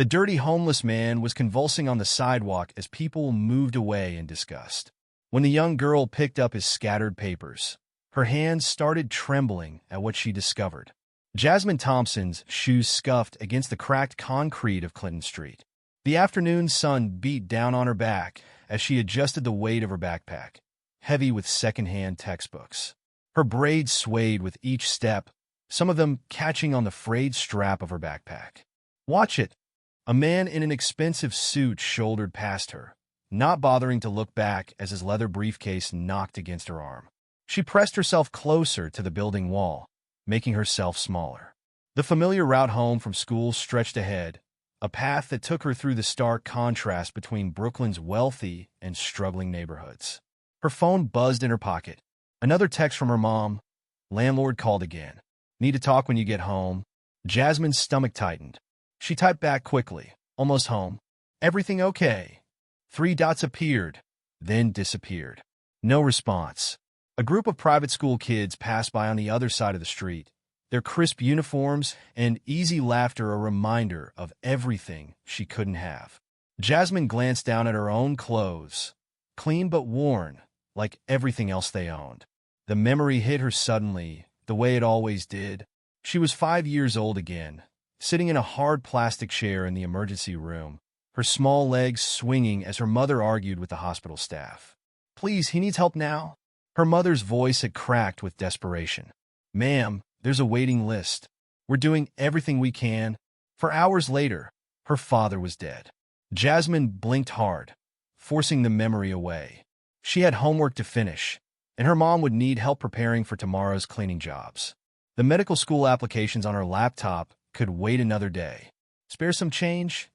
The dirty homeless man was convulsing on the sidewalk as people moved away in disgust. When the young girl picked up his scattered papers, her hands started trembling at what she discovered. Jasmine Thompson's shoes scuffed against the cracked concrete of Clinton Street. The afternoon sun beat down on her back as she adjusted the weight of her backpack, heavy with second-hand textbooks. Her braids swayed with each step, some of them catching on the frayed strap of her backpack. "Watch it!" A man in an expensive suit shouldered past her, not bothering to look back as his leather briefcase knocked against her arm. She pressed herself closer to the building wall, making herself smaller. The familiar route home from school stretched ahead, a path that took her through the stark contrast between Brooklyn's wealthy and struggling neighborhoods. Her phone buzzed in her pocket. Another text from her mom. Landlord called again. "Need to talk when you get home." Jasmine's stomach tightened. She typed back quickly. "Almost home. Everything okay?" 3 dots appeared, then disappeared. No response. A group of private school kids passed by on the other side of the street, their crisp uniforms and easy laughter a reminder of everything she couldn't have. Jasmine glanced down at her own clothes, clean but worn, like everything else they owned. The memory hit her suddenly, the way it always did. She was 5 years old again, sitting in a hard plastic chair in the emergency room, her small legs swinging as her mother argued with the hospital staff. "Please, he needs help now." Her mother's voice had cracked with desperation. "Ma'am, there's a waiting list. We're doing everything we can." For hours later, her father was dead. Jasmine blinked hard, forcing the memory away. She had homework to finish, and her mom would need help preparing for tomorrow's cleaning jobs. The medical school applications on her laptop could wait another day. "Spare some change?"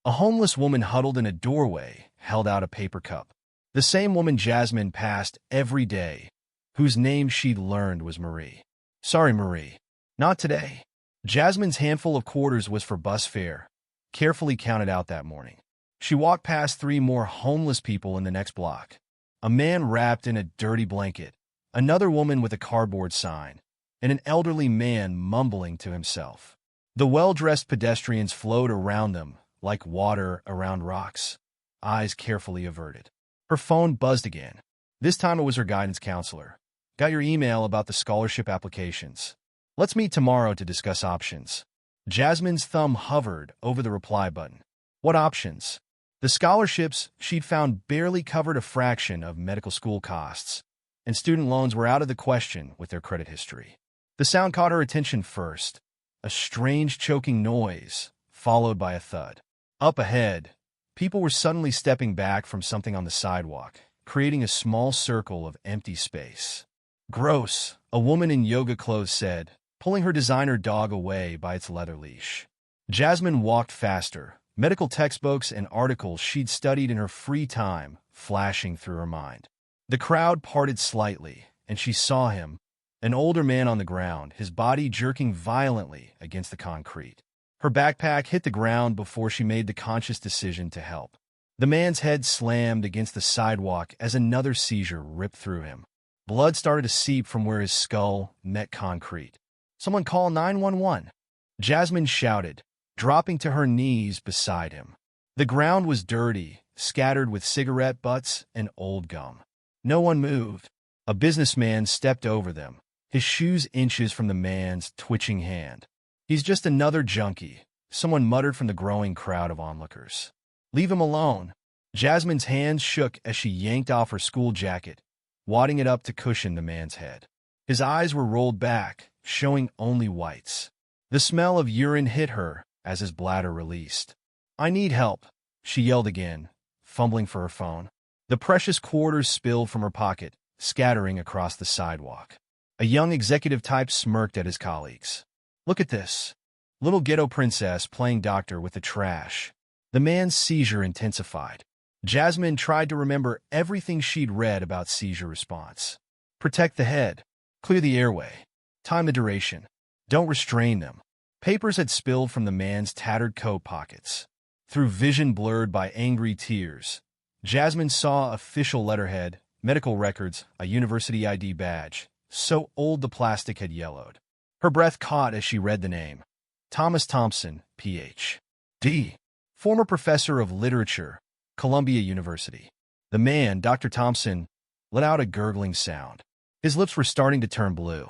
A homeless woman huddled in a doorway held out a paper cup. The same woman Jasmine passed every day, whose name she'd learned was Marie. "Sorry, Marie. Not today." Jasmine's handful of quarters was for bus fare, carefully counted out that morning. She walked past 3 more homeless people in the next block. A man wrapped in a dirty blanket, another woman with a cardboard sign, and an elderly man mumbling to himself. The well-dressed pedestrians flowed around them, like water around rocks, eyes carefully averted. Her phone buzzed again. This time it was her guidance counselor. "Got your email about the scholarship applications. Let's meet tomorrow to discuss options." Jasmine's thumb hovered over the reply button. What options? The scholarships she'd found barely covered a fraction of medical school costs, and student loans were out of the question with their credit history. The sound caught her attention first, a strange choking noise, followed by a thud. Up ahead, people were suddenly stepping back from something on the sidewalk, creating a small circle of empty space. "Gross," a woman in yoga clothes said, pulling her designer dog away by its leather leash. Jasmine walked faster, medical textbooks and articles she'd studied in her free time flashing through her mind. The crowd parted slightly, and she saw him, an older man on the ground, his body jerking violently against the concrete. Her backpack hit the ground before she made the conscious decision to help. The man's head slammed against the sidewalk as another seizure ripped through him. Blood started to seep from where his skull met concrete. "Someone call 911. Jasmine shouted, dropping to her knees beside him. The ground was dirty, scattered with cigarette butts and old gum. No one moved. A businessman stepped over them, his shoes inches from the man's twitching hand. "He's just another junkie," someone muttered from the growing crowd of onlookers. "Leave him alone." Jasmine's hands shook as she yanked off her school jacket, wadding it up to cushion the man's head. His eyes were rolled back, showing only whites. The smell of urine hit her as his bladder released. "I need help," she yelled again, fumbling for her phone. The precious quarters spilled from her pocket, scattering across the sidewalk. A young executive type smirked at his colleagues. "Look at this. Little ghetto princess playing doctor with the trash." The man's seizure intensified. Jasmine tried to remember everything she'd read about seizure response. Protect the head. Clear the airway. Time the duration. Don't restrain them. Papers had spilled from the man's tattered coat pockets. Through vision blurred by angry tears, Jasmine saw official letterhead, medical records, a university ID badge, so old the plastic had yellowed. Her breath caught as she read the name. Thomas Thompson, Ph.D. former professor of literature, Columbia University. The man, Dr. Thompson, let out a gurgling sound. His lips were starting to turn blue.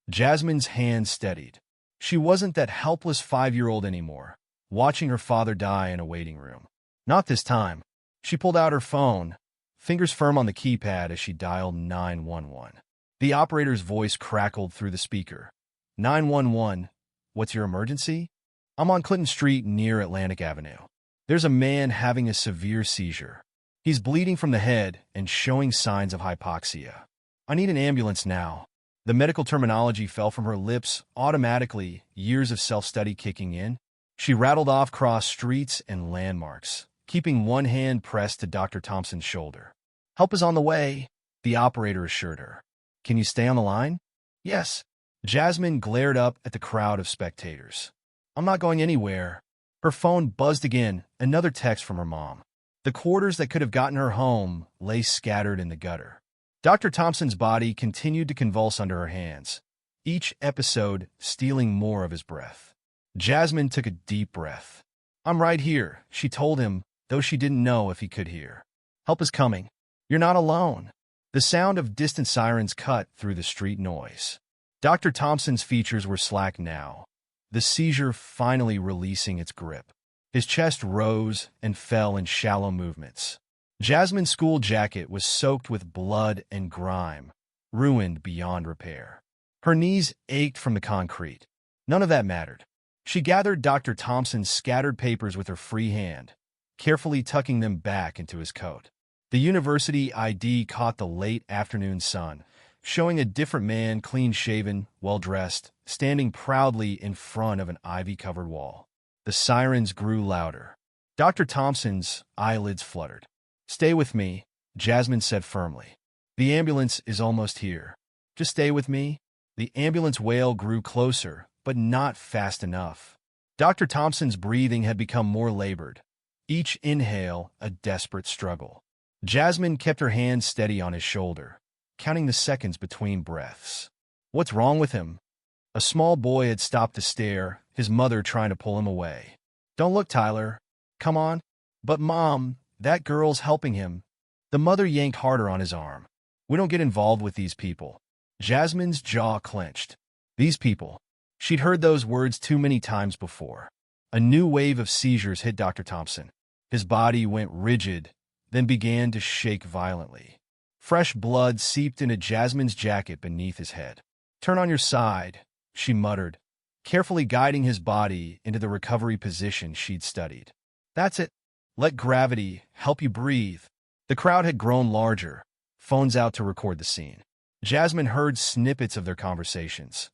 Jasmine's hand steadied. She wasn't that helpless 5-year-old anymore, watching her father die in a waiting room. Not this time. She pulled out her phone, fingers firm on the keypad as she dialed 911. The operator's voice crackled through the speaker. 911, what's your emergency? I'm on Clinton Street near Atlantic Avenue. There's a man having a severe seizure. He's bleeding from the head and showing signs of hypoxia. I need an ambulance now. The medical terminology fell from her lips automatically, years of self-study kicking in. She rattled off cross streets and landmarks, keeping one hand pressed to Dr. Thompson's shoulder. Help is on the way, the operator assured her. Can you stay on the line? Yes. Jasmine glared up at the crowd of spectators. I'm not going anywhere. Her phone buzzed again, another text from her mom. The quarters that could have gotten her home lay scattered in the gutter. Dr. Thompson's body continued to convulse under her hands, each episode stealing more of his breath. Jasmine took a deep breath. I'm right here, she told him, though she didn't know if he could hear. Help is coming. You're not alone. The sound of distant sirens cut through the street noise. Dr. Thompson's features were slack now, the seizure finally releasing its grip. His chest rose and fell in shallow movements. Jasmine's school jacket was soaked with blood and grime, ruined beyond repair. Her knees ached from the concrete. None of that mattered. She gathered Dr. Thompson's scattered papers with her free hand, carefully tucking them back into his coat. The university ID caught the late afternoon sun, showing a different man, clean-shaven, well-dressed, standing proudly in front of an ivy-covered wall. The sirens grew louder. Dr. Thompson's eyelids fluttered. Stay with me, Jasmine said firmly. The ambulance is almost here. Just stay with me. The ambulance wail grew closer, but not fast enough. Dr. Thompson's breathing had become more labored, each inhale a desperate struggle. Jasmine kept her hand steady on his shoulder, counting the seconds between breaths. What's wrong with him? A small boy had stopped to stare, his mother trying to pull him away. Don't look, Tyler. Come on. But Mom, that girl's helping him. The mother yanked harder on his arm. We don't get involved with these people. Jasmine's jaw clenched. These people. She'd heard those words too many times before. A new wave of seizures hit Dr. Thompson. His body went rigid, then began to shake violently. Fresh blood seeped into Jasmine's jacket beneath his head. Turn on your side, she muttered, carefully guiding his body into the recovery position she'd studied. That's it. Let gravity help you breathe. The crowd had grown larger, phones out to record the scene. Jasmine heard snippets of their conversations.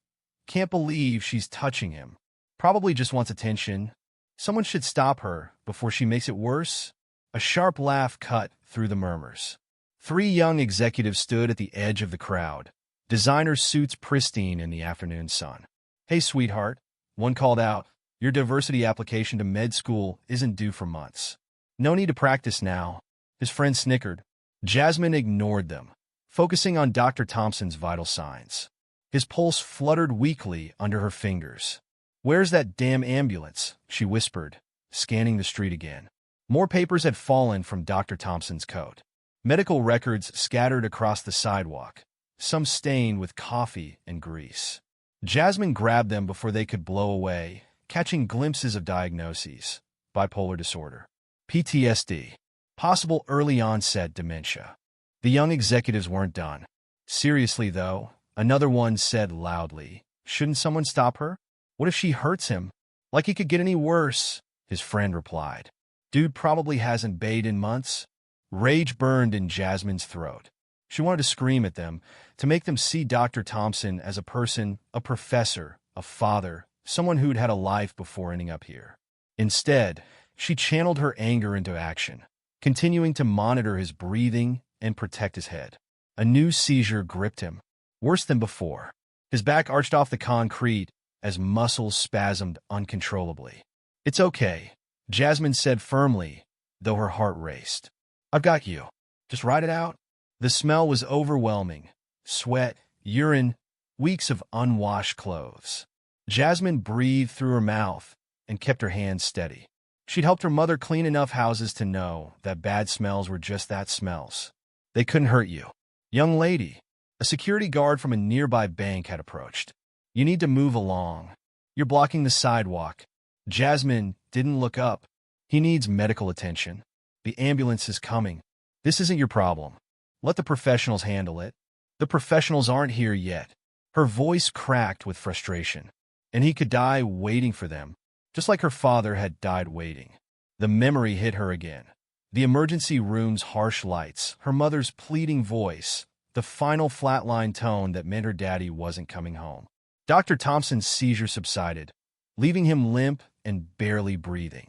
Can't believe she's touching him. Probably just wants attention. Someone should stop her before she makes it worse. A sharp laugh cut through the murmurs. 3 young executives stood at the edge of the crowd, designer suits pristine in the afternoon sun. Hey, sweetheart, one called out. Your diversity application to med school isn't due for months. No need to practice now. His friend snickered. Jasmine ignored them, focusing on Dr. Thompson's vital signs. His pulse fluttered weakly under her fingers. Where's that damn ambulance? She whispered, scanning the street again. More papers had fallen from Dr. Thompson's coat. Medical records scattered across the sidewalk, some stained with coffee and grease. Jasmine grabbed them before they could blow away, catching glimpses of diagnoses. Bipolar disorder, PTSD, possible early onset dementia. The young executives weren't done. Seriously, though, another one said loudly, shouldn't someone stop her? What if she hurts him? Like it could get any worse, his friend replied. Dude probably hasn't bathed in months. Rage burned in Jasmine's throat. She wanted to scream at them, to make them see Dr. Thompson as a person, a professor, a father, someone who'd had a life before ending up here. Instead, she channeled her anger into action, continuing to monitor his breathing and protect his head. A new seizure gripped him, worse than before. His back arched off the concrete as muscles spasmed uncontrollably. It's okay, Jasmine said firmly, though her heart raced. I've got you. Just ride it out. The smell was overwhelming. Sweat, urine, weeks of unwashed clothes. Jasmine breathed through her mouth and kept her hands steady. She'd helped her mother clean enough houses to know that bad smells were just that, smells. They couldn't hurt you. Young lady, a security guard from a nearby bank had approached. You need to move along. You're blocking the sidewalk. Jasmine didn't look up. He needs medical attention. The ambulance is coming. This isn't your problem. Let the professionals handle it. The professionals aren't here yet. Her voice cracked with frustration. And he could die waiting for them, just like her father had died waiting. The memory hit her again. The emergency room's harsh lights, her mother's pleading voice, the final flatline tone that meant her daddy wasn't coming home. Dr. Thompson's seizure subsided, leaving him limp and barely breathing.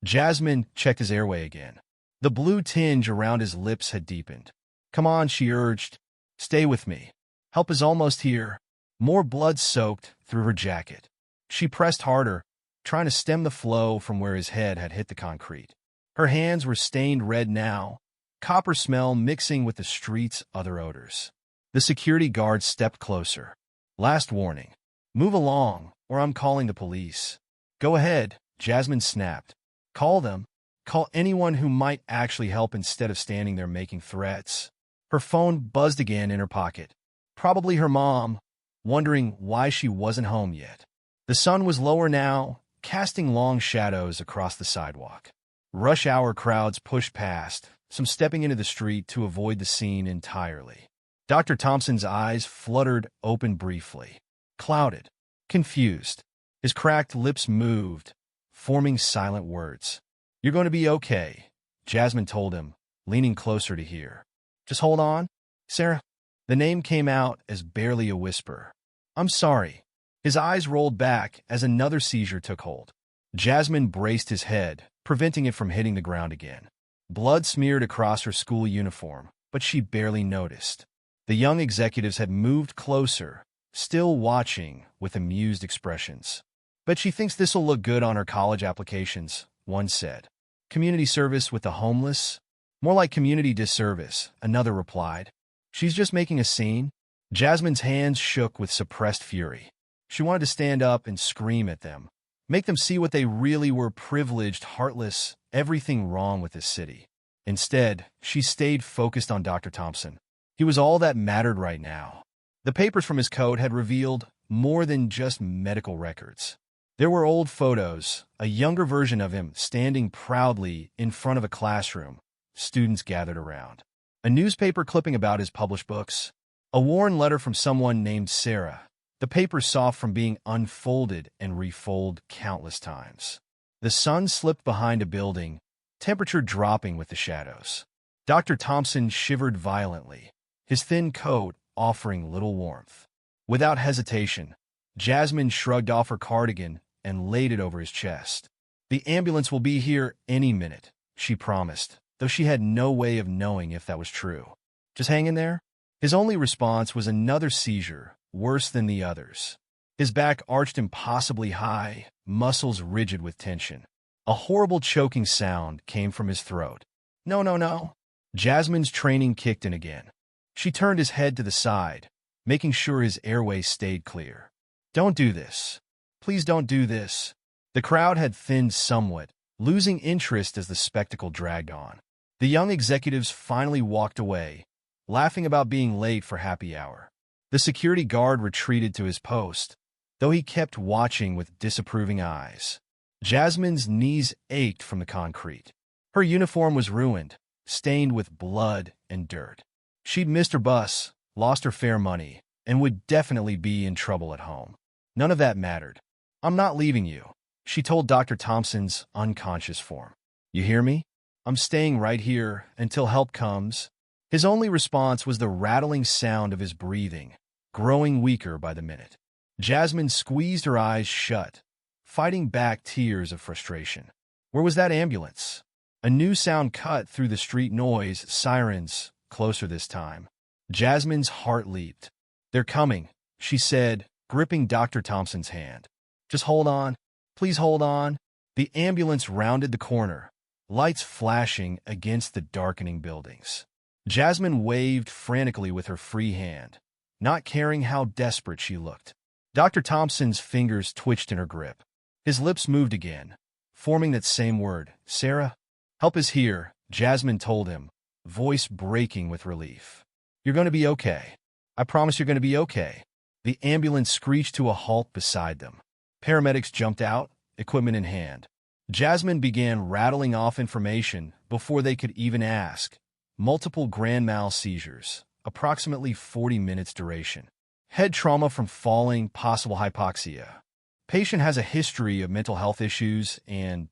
Jasmine checked his airway again. The blue tinge around his lips had deepened. Come on, she urged. Stay with me. Help is almost here. More blood soaked through her jacket. She pressed harder, trying to stem the flow from where his head had hit the concrete. Her hands were stained red now, copper smell mixing with the street's other odors. The security guard stepped closer. Last warning. Move along, or I'm calling the police. Go ahead, Jasmine snapped. Call them. Call anyone who might actually help instead of standing there making threats. Her phone buzzed again in her pocket. Probably her mom, wondering why she wasn't home yet. The sun was lower now, casting long shadows across the sidewalk. Rush hour crowds pushed past, some stepping into the street to avoid the scene entirely. Dr. Thompson's eyes fluttered open briefly. Clouded, confused. His cracked lips moved, forming silent words. You're going to be okay, Jasmine told him, leaning closer to hear. Just hold on, Sarah. The name came out as barely a whisper. I'm sorry. His eyes rolled back as another seizure took hold. Jasmine braced his head, preventing it from hitting the ground again. Blood smeared across her school uniform, but she barely noticed. The young executives had moved closer, still watching with amused expressions. Bet she thinks this'll look good on her college applications, one said. Community service with the homeless? More like community disservice, another replied. She's just making a scene. Jasmine's hands shook with suppressed fury. She wanted to stand up and scream at them, make them see what they really were: privileged, heartless, everything wrong with this city. Instead, she stayed focused on Dr. Thompson. He was all that mattered right now. The papers from his coat had revealed more than just medical records. There were old photos, a younger version of him standing proudly in front of a classroom, students gathered around. A newspaper clipping about his published books. A worn letter from someone named Sarah, the paper soft from being unfolded and refolded countless times. The sun slipped behind a building, temperature dropping with the shadows. Dr. Thompson shivered violently, his thin coat offering little warmth. Without hesitation, Jasmine shrugged off her cardigan and laid it over his chest. The ambulance will be here any minute, she promised, though she had no way of knowing if that was true. Just hang in there? His only response was another seizure, worse than the others. His back arched impossibly high, muscles rigid with tension. A horrible choking sound came from his throat. No, no, no. Jasmine's training kicked in again. She turned his head to the side, making sure his airway stayed clear. Don't do this. Please don't do this. The crowd had thinned somewhat, losing interest as the spectacle dragged on. The young executives finally walked away, laughing about being late for happy hour. The security guard retreated to his post, though he kept watching with disapproving eyes. Jasmine's knees ached from the concrete. Her uniform was ruined, stained with blood and dirt. She'd missed her bus, lost her fare money, and would definitely be in trouble at home. None of that mattered. I'm not leaving you, she told Dr. Thompson's unconscious form. You hear me? I'm staying right here until help comes. His only response was the rattling sound of his breathing, growing weaker by the minute. Jasmine squeezed her eyes shut, fighting back tears of frustration. Where was that ambulance? A new sound cut through the street noise, sirens, closer this time. Jasmine's heart leaped. They're coming, she said, gripping Dr. Thompson's hand. Just hold on. Please hold on. The ambulance rounded the corner, lights flashing against the darkening buildings. Jasmine waved frantically with her free hand, not caring how desperate she looked. Dr. Thompson's fingers twitched in her grip. His lips moved again, forming that same word. Sarah? Help is here, Jasmine told him, voice breaking with relief. You're going to be okay. I promise you're going to be okay. The ambulance screeched to a halt beside them. Paramedics jumped out, equipment in hand. Jasmine began rattling off information before they could even ask. Multiple grand mal seizures, approximately 40 minutes duration. Head trauma from falling, possible hypoxia. Patient has a history of mental health issues, and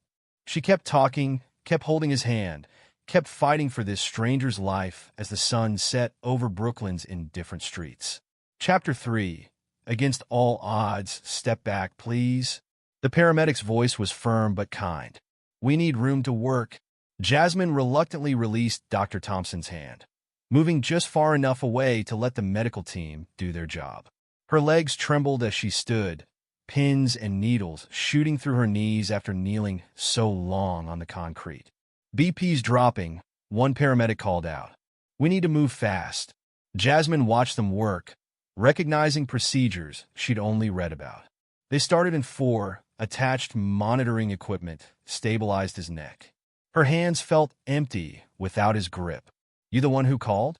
she kept talking, kept holding his hand, kept fighting for this stranger's life as the sun set over Brooklyn's indifferent streets. Chapter 3. Against all odds, step back, please. The paramedic's voice was firm but kind. We need room to work. Jasmine reluctantly released Dr. Thompson's hand, moving just far enough away to let the medical team do their job. Her legs trembled as she stood, pins and needles shooting through her knees after kneeling so long on the concrete. BP's dropping, one paramedic called out. We need to move fast. Jasmine watched them work, recognizing procedures she'd only read about. They started in 4, attached monitoring equipment, stabilized his neck. Her hands felt empty without his grip. You the one who called?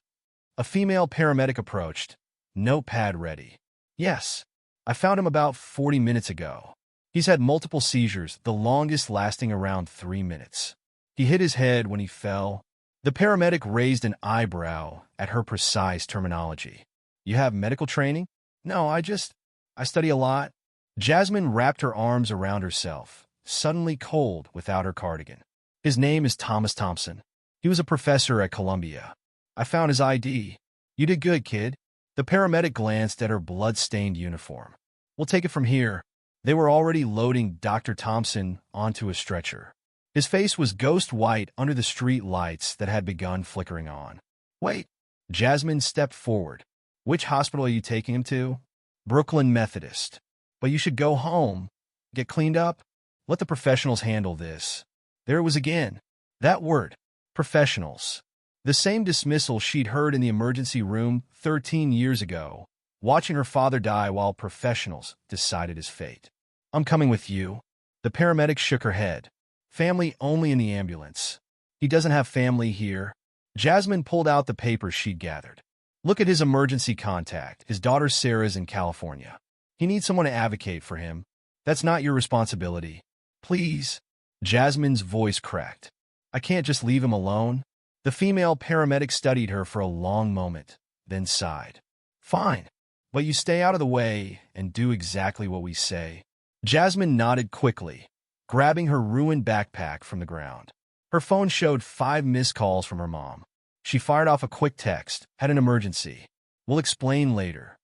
A female paramedic approached, notepad ready. Yes. I found him about 40 minutes ago. He's had multiple seizures, the longest lasting around 3 minutes. He hit his head when he fell. The paramedic raised an eyebrow at her precise terminology. You have medical training? No, I study a lot. Jasmine wrapped her arms around herself, suddenly cold without her cardigan. His name is Thomas Thompson. He was a professor at Columbia. I found his ID. You did good, kid. The paramedic glanced at her blood-stained uniform. We'll take it from here. They were already loading Dr. Thompson onto a stretcher. His face was ghost white under the street lights that had begun flickering on. Wait. Jasmine stepped forward. Which hospital are you taking him to? Brooklyn Methodist. But you should go home. Get cleaned up. Let the professionals handle this. There it was again. That word. Professionals. The same dismissal she'd heard in the emergency room 13 years ago, watching her father die while professionals decided his fate. I'm coming with you. The paramedic shook her head. Family only in the ambulance. He doesn't have family here. Jasmine pulled out the papers she'd gathered. Look at his emergency contact. His daughter Sarah's in California. He needs someone to advocate for him. That's not your responsibility. Please. Jasmine's voice cracked. I can't just leave him alone. The female paramedic studied her for a long moment, then sighed. Fine, but you stay out of the way and do exactly what we say. Jasmine nodded quickly, grabbing her ruined backpack from the ground. Her phone showed 5 missed calls from her mom. She fired off a quick text, had an emergency. We'll explain later.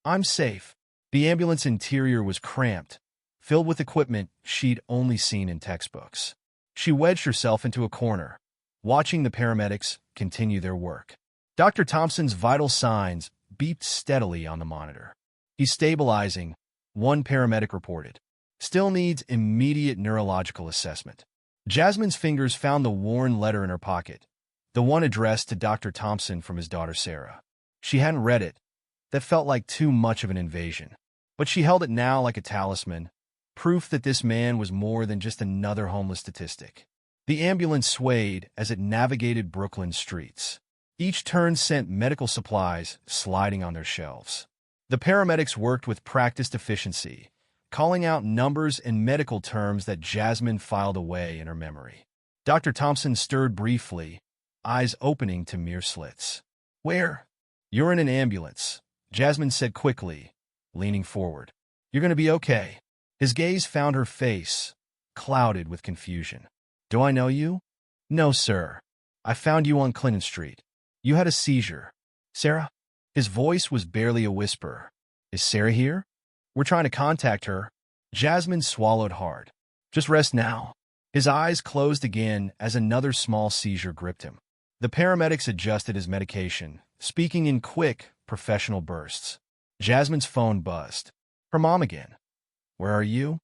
I'm safe. The ambulance interior was cramped, filled with equipment she'd only seen in textbooks. She wedged herself into a corner, watching the paramedics continue their work. Dr. Thompson's vital signs beeped steadily on the monitor. He's stabilizing, one paramedic reported. Still needs immediate neurological assessment. Jasmine's fingers found the worn letter in her pocket, the one addressed to Dr. Thompson from his daughter Sarah. She hadn't read it. That felt like too much of an invasion. But she held it now like a talisman, proof that this man was more than just another homeless statistic. The ambulance swayed as it navigated Brooklyn's streets. Each turn sent medical supplies sliding on their shelves. The paramedics worked with practiced efficiency, calling out numbers and medical terms that Jasmine filed away in her memory. Dr. Thompson stirred briefly, eyes opening to mere slits. Where? You're in an ambulance, Jasmine said quickly, leaning forward. You're going to be okay. His gaze found her face, clouded with confusion. Do I know you? No, sir. I found you on Clinton Street. You had a seizure. Sarah? His voice was barely a whisper. Is Sarah here? We're trying to contact her. Jasmine swallowed hard. Just rest now. His eyes closed again as another small seizure gripped him. The paramedics adjusted his medication, speaking in quick, professional bursts. Jasmine's phone buzzed. Her mom again. Where are you?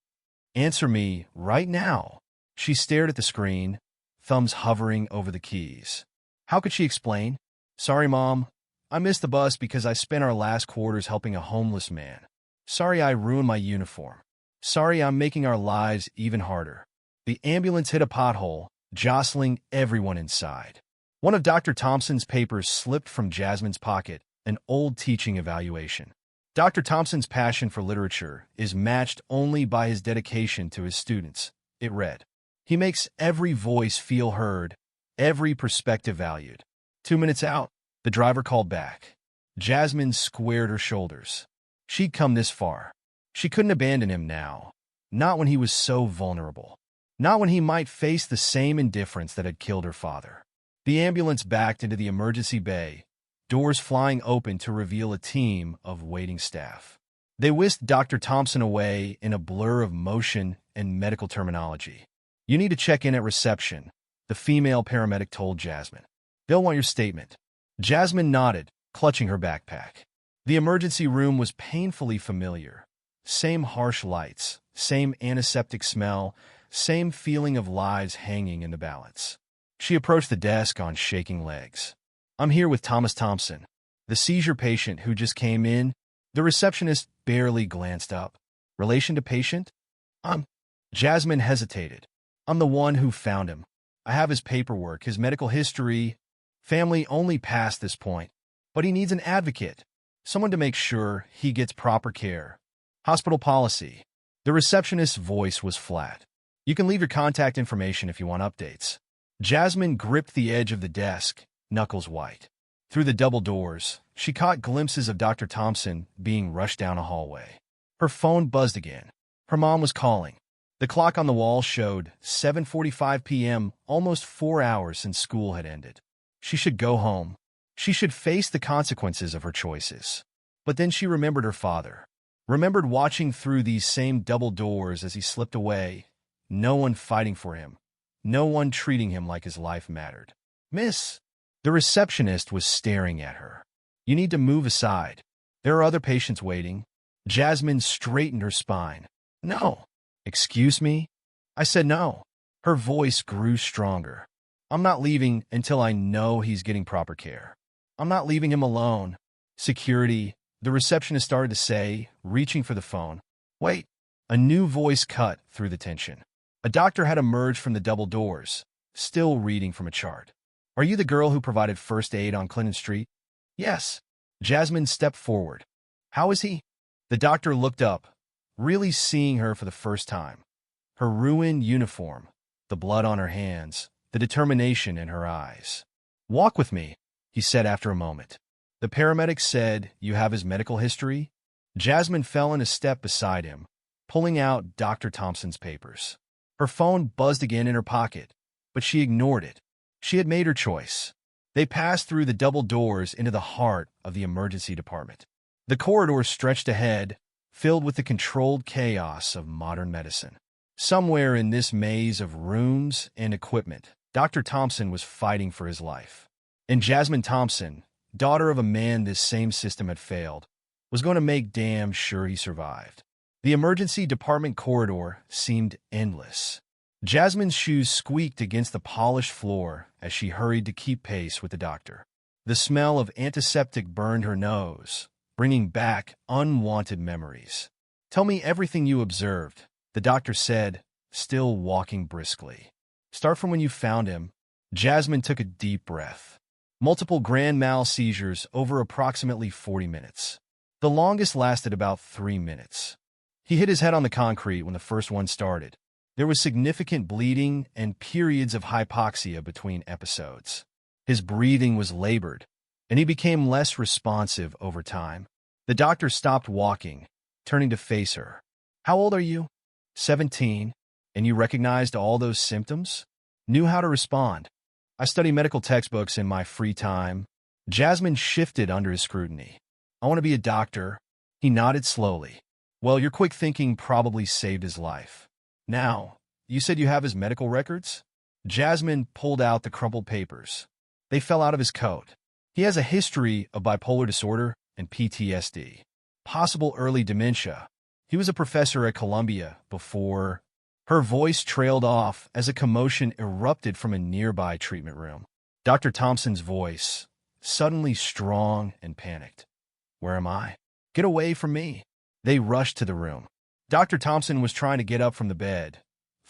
Answer me right now. She stared at the screen, thumbs hovering over the keys. How could she explain? Sorry, Mom. I missed the bus because I spent our last quarters helping a homeless man. Sorry I ruined my uniform. Sorry I'm making our lives even harder. The ambulance hit a pothole, jostling everyone inside. One of Dr. Thompson's papers slipped from Jasmine's pocket, an old teaching evaluation. Dr. Thompson's passion for literature is matched only by his dedication to his students, it read. He makes every voice feel heard, every perspective valued. 2 minutes out, the driver called back. Jasmine squared her shoulders. She'd come this far. She couldn't abandon him now. Not when he was so vulnerable. Not when he might face the same indifference that had killed her father. The ambulance backed into the emergency bay, doors flying open to reveal a team of waiting staff. They whisked Dr. Thompson away in a blur of motion and medical terminology. "You need to check in at reception," the female paramedic told Jasmine. "They'll want your statement." Jasmine nodded, clutching her backpack. The emergency room was painfully familiar. Same harsh lights, same antiseptic smell, same feeling of lives hanging in the balance. She approached the desk on shaking legs. "I'm here with Thomas Thompson, the seizure patient who just came in." The receptionist barely glanced up. "Relation to patient?" Jasmine hesitated. "I'm the one who found him. I have his paperwork, his medical history. Family only past this point. But he needs an advocate. Someone to make sure he gets proper care. Hospital policy." The receptionist's voice was flat. "You can leave your contact information if you want updates." Jasmine gripped the edge of the desk, knuckles white. Through the double doors, she caught glimpses of Dr. Thompson being rushed down a hallway. Her phone buzzed again. Her mom was calling. The clock on the wall showed 7:45 p.m., almost 4 hours since school had ended. She should go home. She should face the consequences of her choices. But then she remembered her father. Remembered watching through these same double doors as he slipped away. No one fighting for him. No one treating him like his life mattered. "Miss." The receptionist was staring at her. "You need to move aside. There are other patients waiting." Jasmine straightened her spine. "No." "Excuse me?" "I said no." Her voice grew stronger. "I'm not leaving until I know he's getting proper care. I'm not leaving him alone." "Security," the receptionist started to say, reaching for the phone. "Wait." A new voice cut through the tension. A doctor had emerged from the double doors, still reading from a chart. "Are you the girl who provided first aid on Clinton Street?" "Yes." Jasmine stepped forward. "How is he?" The doctor looked up, really seeing her for the first time. Her ruined uniform, the blood on her hands, the determination in her eyes. "Walk with me," he said after a moment. The paramedic said, "You have his medical history?" Jasmine fell in a step beside him, pulling out Dr. Thompson's papers. Her phone buzzed again in her pocket, but she ignored it. She had made her choice. They passed through the double doors into the heart of the emergency department. The corridor stretched ahead, filled with the controlled chaos of modern medicine. Somewhere in this maze of rooms and equipment, Dr. Thompson was fighting for his life. And Jasmine Thompson, daughter of a man this same system had failed, was going to make damn sure he survived. The emergency department corridor seemed endless. Jasmine's shoes squeaked against the polished floor as she hurried to keep pace with the doctor. The smell of antiseptic burned her nose, bringing back unwanted memories. "Tell me everything you observed," the doctor said, still walking briskly. "Start from when you found him." Jasmine took a deep breath. Multiple grand mal seizures over approximately 40 minutes. The longest lasted about 3 minutes. He hit his head on the concrete when the first one started. There was significant bleeding and periods of hypoxia between episodes. His breathing was labored, and he became less responsive over time. The doctor stopped walking, turning to face her. "How old are you?" 17. "And you recognized all those symptoms? Knew how to respond?" "I study medical textbooks in my free time." Jasmine shifted under his scrutiny. "I want to be a doctor." He nodded slowly. "Well, your quick thinking probably saved his life. Now, you said you have his medical records?" Jasmine pulled out the crumpled papers. They fell out of his coat. "He has a history of bipolar disorder and PTSD. Possible early dementia. He was a professor at Columbia before." Her voice trailed off as a commotion erupted from a nearby treatment room. Dr. Thompson's voice, suddenly strong and panicked. "Where am I? Get away from me." They rushed to the room. Dr. Thompson was trying to get up from the bed,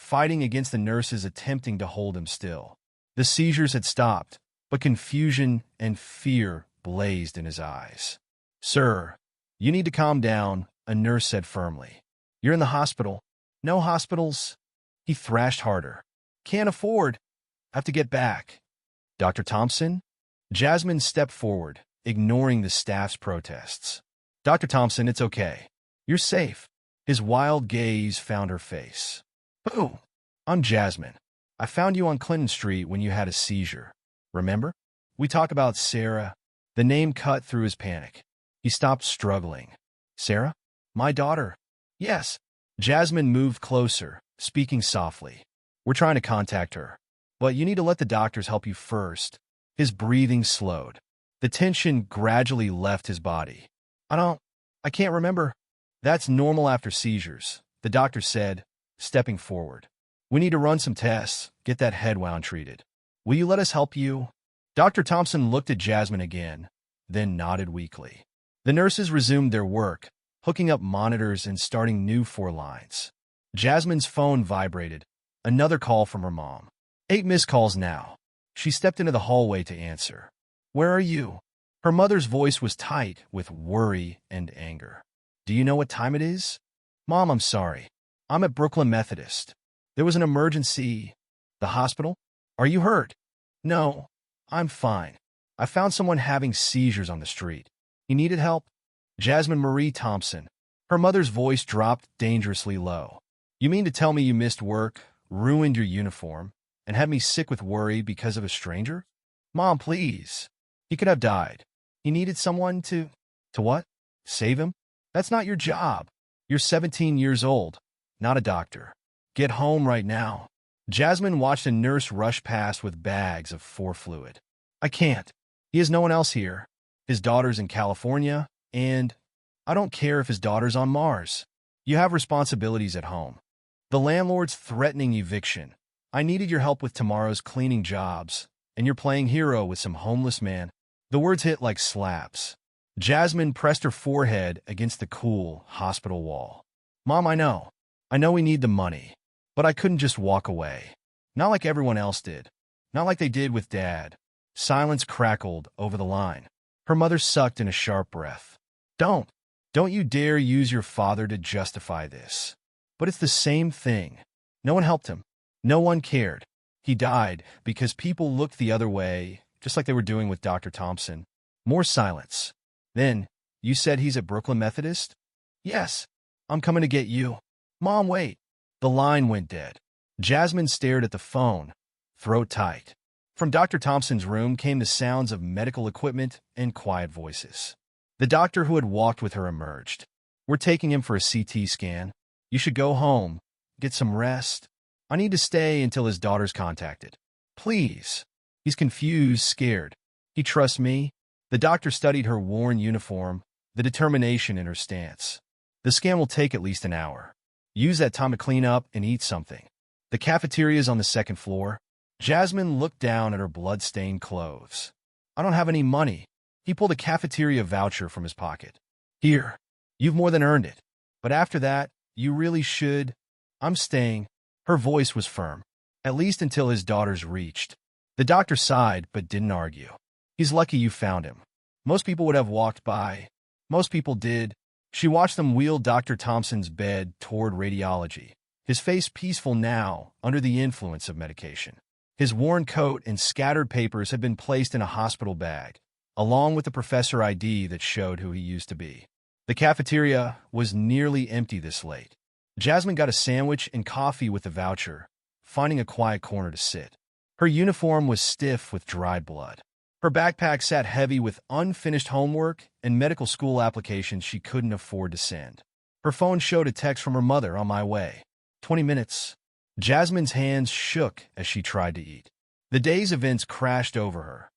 fighting against the nurses attempting to hold him still. The seizures had stopped, but confusion and fear blazed in his eyes. "Sir, you need to calm down," a nurse said firmly. "You're in the hospital." "No hospitals." He thrashed harder. "Can't afford. Have to get back." "Dr. Thompson?" Jasmine stepped forward, ignoring the staff's protests. "Dr. Thompson, it's okay. You're safe." His wild gaze found her face. "Who?" "I'm Jasmine. I found you on Clinton Street when you had a seizure. Remember? We talked about Sarah." The name cut through his panic. He stopped struggling. "Sarah? My daughter?" "Yes." Jasmine moved closer, speaking softly. "We're trying to contact her, but you need to let the doctors help you first." His breathing slowed. The tension gradually left his body. I can't remember." "That's normal after seizures," the doctor said, stepping forward. "We need to run some tests, get that head wound treated. Will you let us help you?" Dr. Thompson looked at Jasmine again, then nodded weakly. The nurses resumed their work, hooking up monitors and starting new 4 lines. Jasmine's phone vibrated. Another call from her mom. 8 missed calls now. She stepped into the hallway to answer. "Where are you?" Her mother's voice was tight with worry and anger. "Do you know what time it is?" "Mom, I'm sorry. I'm at Brooklyn Methodist. There was an emergency." "The hospital? Are you hurt?" "No, I'm fine. I found someone having seizures on the street. He needed help." "Jasmine Marie Thompson." Her mother's voice dropped dangerously low. "You mean to tell me you missed work, ruined your uniform, and had me sick with worry because of a stranger?" "Mom, please. He could have died. He needed someone to—" "To what? Save him? That's not your job. You're 17 years old, not a doctor. Get home right now." Jasmine watched a nurse rush past with bags of 4 fluid. "I can't. He has no one else here. His daughter's in California, and I don't care if his daughter's on Mars. You have responsibilities at home. The landlord's threatening eviction. I needed your help with tomorrow's cleaning jobs, and you're playing hero with some homeless man." The words hit like slaps. Jasmine pressed her forehead against the cool hospital wall. "Mom, I know. I know we need the money. But I couldn't just walk away. Not like everyone else did. Not like they did with Dad." Silence crackled over the line. Her mother sucked in a sharp breath. Don't you dare use your father to justify this." "But it's the same thing. No one helped him. No one cared. He died because people looked the other way, just like they were doing with Dr. Thompson." More silence. "Then, you said he's at Brooklyn Methodist?" "Yes. I'm coming to get you." "Mom, wait." The line went dead. Jasmine stared at the phone, throat tight. From Dr. Thompson's room came the sounds of medical equipment and quiet voices. The doctor who had walked with her emerged. "We're taking him for a CT scan. You should go home, get some rest. I need to stay until his daughter's contacted. Please." He's confused, scared. "He trusts me." The doctor studied her worn uniform, the determination in her stance. "The scan will take at least an hour. Use that time to clean up and eat something. The cafeteria's on the 2nd floor." Jasmine looked down at her blood-stained clothes. "I don't have any money." He pulled a cafeteria voucher from his pocket. "Here, you've more than earned it. But after that, you really should—" "I'm staying." Her voice was firm. "At least until his daughter's reached." The doctor sighed but didn't argue. "He's lucky you found him. Most people would have walked by. Most people did." She watched them wheel Dr. Thompson's bed toward radiology, his face peaceful now under the influence of medication. His worn coat and scattered papers had been placed in a hospital bag, along with the professor ID that showed who he used to be. The cafeteria was nearly empty this late. Jasmine got a sandwich and coffee with the voucher, finding a quiet corner to sit. Her uniform was stiff with dried blood. Her backpack sat heavy with unfinished homework and medical school applications she couldn't afford to send. Her phone showed a text from her mother: "On my way. 20 minutes." Jasmine's hands shook as she tried to eat. The day's events crashed over her.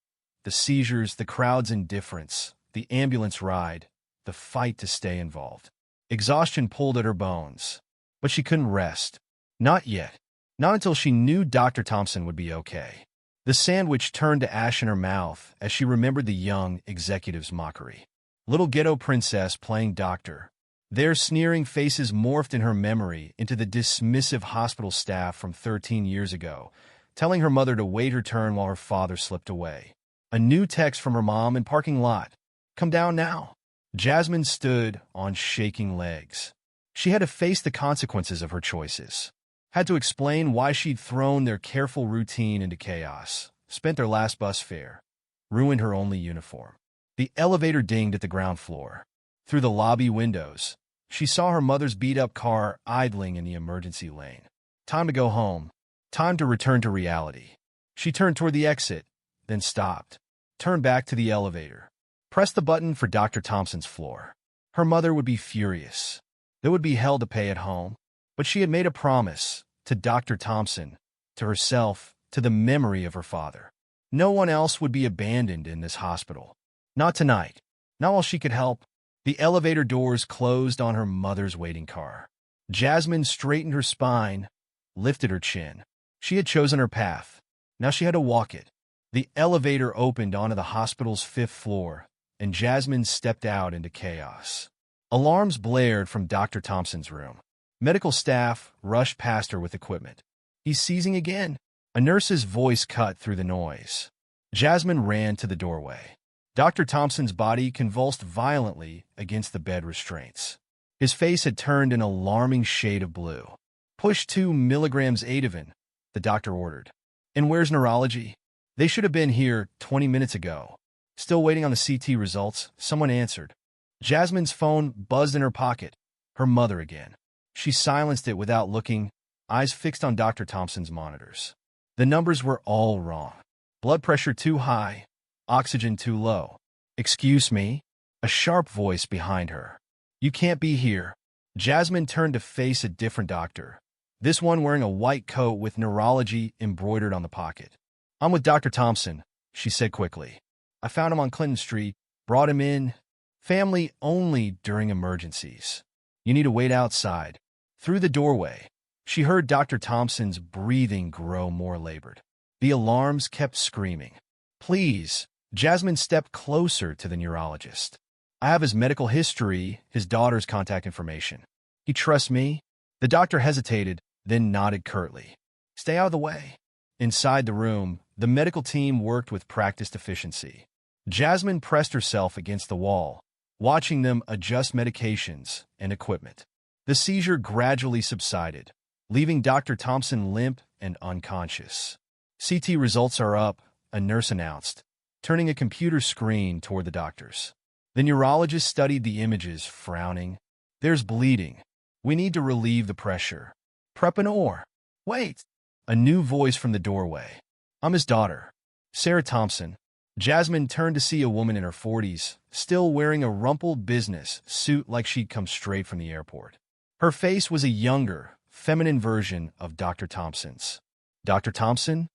The seizures, the crowd's indifference, the ambulance ride, the fight to stay involved. Exhaustion pulled at her bones. But she couldn't rest. Not yet. Not until she knew Dr. Thompson would be okay. The sandwich turned to ash in her mouth as she remembered the young executive's mockery. Little ghetto princess playing doctor, Their sneering faces morphed in her memory into the dismissive hospital staff from 13 years ago, telling her mother to wait her turn while her father slipped away. A new text from her mom in parking lot. Come down now. Jasmine stood on shaking legs. She had to face the consequences of her choices. Had to explain why she'd thrown their careful routine into chaos, spent their last bus fare, ruined her only uniform. The elevator dinged at the ground floor. Through the lobby windows, she saw her mother's beat-up car idling in the emergency lane. Time to go home. Time to return to reality. She turned toward the exit, then stopped. Turned back to the elevator. Pressed the button for Dr. Thompson's floor. Her mother would be furious. There would be hell to pay at home. But she had made a promise to Dr. Thompson, to herself, to the memory of her father. No one else would be abandoned in this hospital. Not tonight. Not while she could help. The elevator doors closed on her mother's waiting car. Jasmine straightened her spine, lifted her chin. She had chosen her path. Now she had to walk it. The elevator opened onto the hospital's 5th floor, and Jasmine stepped out into chaos. Alarms blared from Dr. Thompson's room. Medical staff rushed past her with equipment. He's seizing again. A nurse's voice cut through the noise. Jasmine ran to the doorway. Dr. Thompson's body convulsed violently against the bed restraints. His face had turned an alarming shade of blue. Push 2 milligrams Ativan, the doctor ordered. And where's neurology? They should have been here 20 minutes ago. Still waiting on the CT results, someone answered. Jasmine's phone buzzed in her pocket. Her mother again. She silenced it without looking, eyes fixed on Dr. Thompson's monitors. The numbers were all wrong. Blood pressure too high, oxygen too low. Excuse me? A sharp voice behind her. You can't be here. Jasmine turned to face a different doctor, this one wearing a white coat with neurology embroidered on the pocket. I'm with Dr. Thompson, she said quickly. I found him on Clinton Street, brought him in. Family only during emergencies. You need to wait outside. Through the doorway, she heard Dr. Thompson's breathing grow more labored. The alarms kept screaming. Please. Jasmine stepped closer to the neurologist. I have his medical history, his daughter's contact information. He trusts me? The doctor hesitated, then nodded curtly. Stay out of the way. Inside the room, the medical team worked with practiced efficiency. Jasmine pressed herself against the wall, watching them adjust medications and equipment. The seizure gradually subsided, leaving Dr. Thompson limp and unconscious. CT results are up, a nurse announced, turning a computer screen toward the doctors. The neurologist studied the images, frowning. There's bleeding. We need to relieve the pressure. Prep an oar. Wait. A new voice from the doorway. I'm his daughter, Sarah Thompson. Jasmine turned to see a woman in her 40s, still wearing a rumpled business suit like she'd come straight from the airport. Her face was a younger, feminine version of Dr. Thompson's. Dr. Thompson?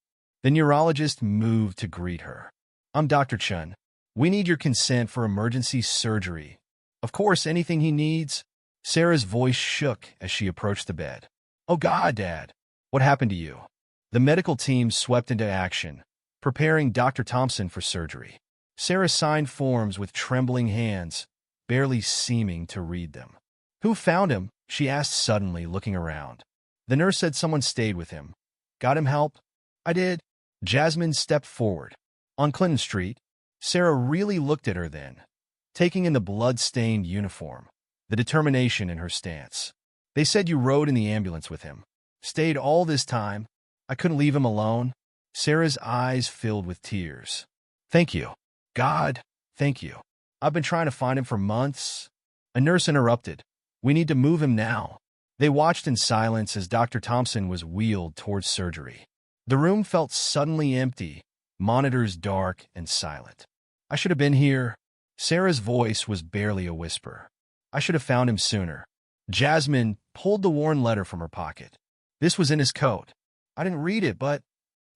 The neurologist moved to greet her. I'm Dr. Chun. We need your consent for emergency surgery. Of course, anything he needs. Sarah's voice shook as she approached the bed. Oh God, Dad. What happened to you? The medical team swept into action, preparing Dr. Thompson for surgery. Sarah signed forms with trembling hands, barely seeming to read them. Who found him? She asked suddenly, looking around. The nurse said someone stayed with him. Got him help? I did. Jasmine stepped forward. On Clinton Street, Sarah really looked at her then, taking in the blood-stained uniform, the determination in her stance. They said you rode in the ambulance with him. Stayed all this time. I couldn't leave him alone. Sarah's eyes filled with tears. Thank you. God, thank you. I've been trying to find him for months. A nurse interrupted. We need to move him now. They watched in silence as Dr. Thompson was wheeled towards surgery. The room felt suddenly empty, monitors dark and silent. I should have been here. Sarah's voice was barely a whisper. I should have found him sooner. Jasmine pulled the worn letter from her pocket. This was in his coat. I didn't read it, but...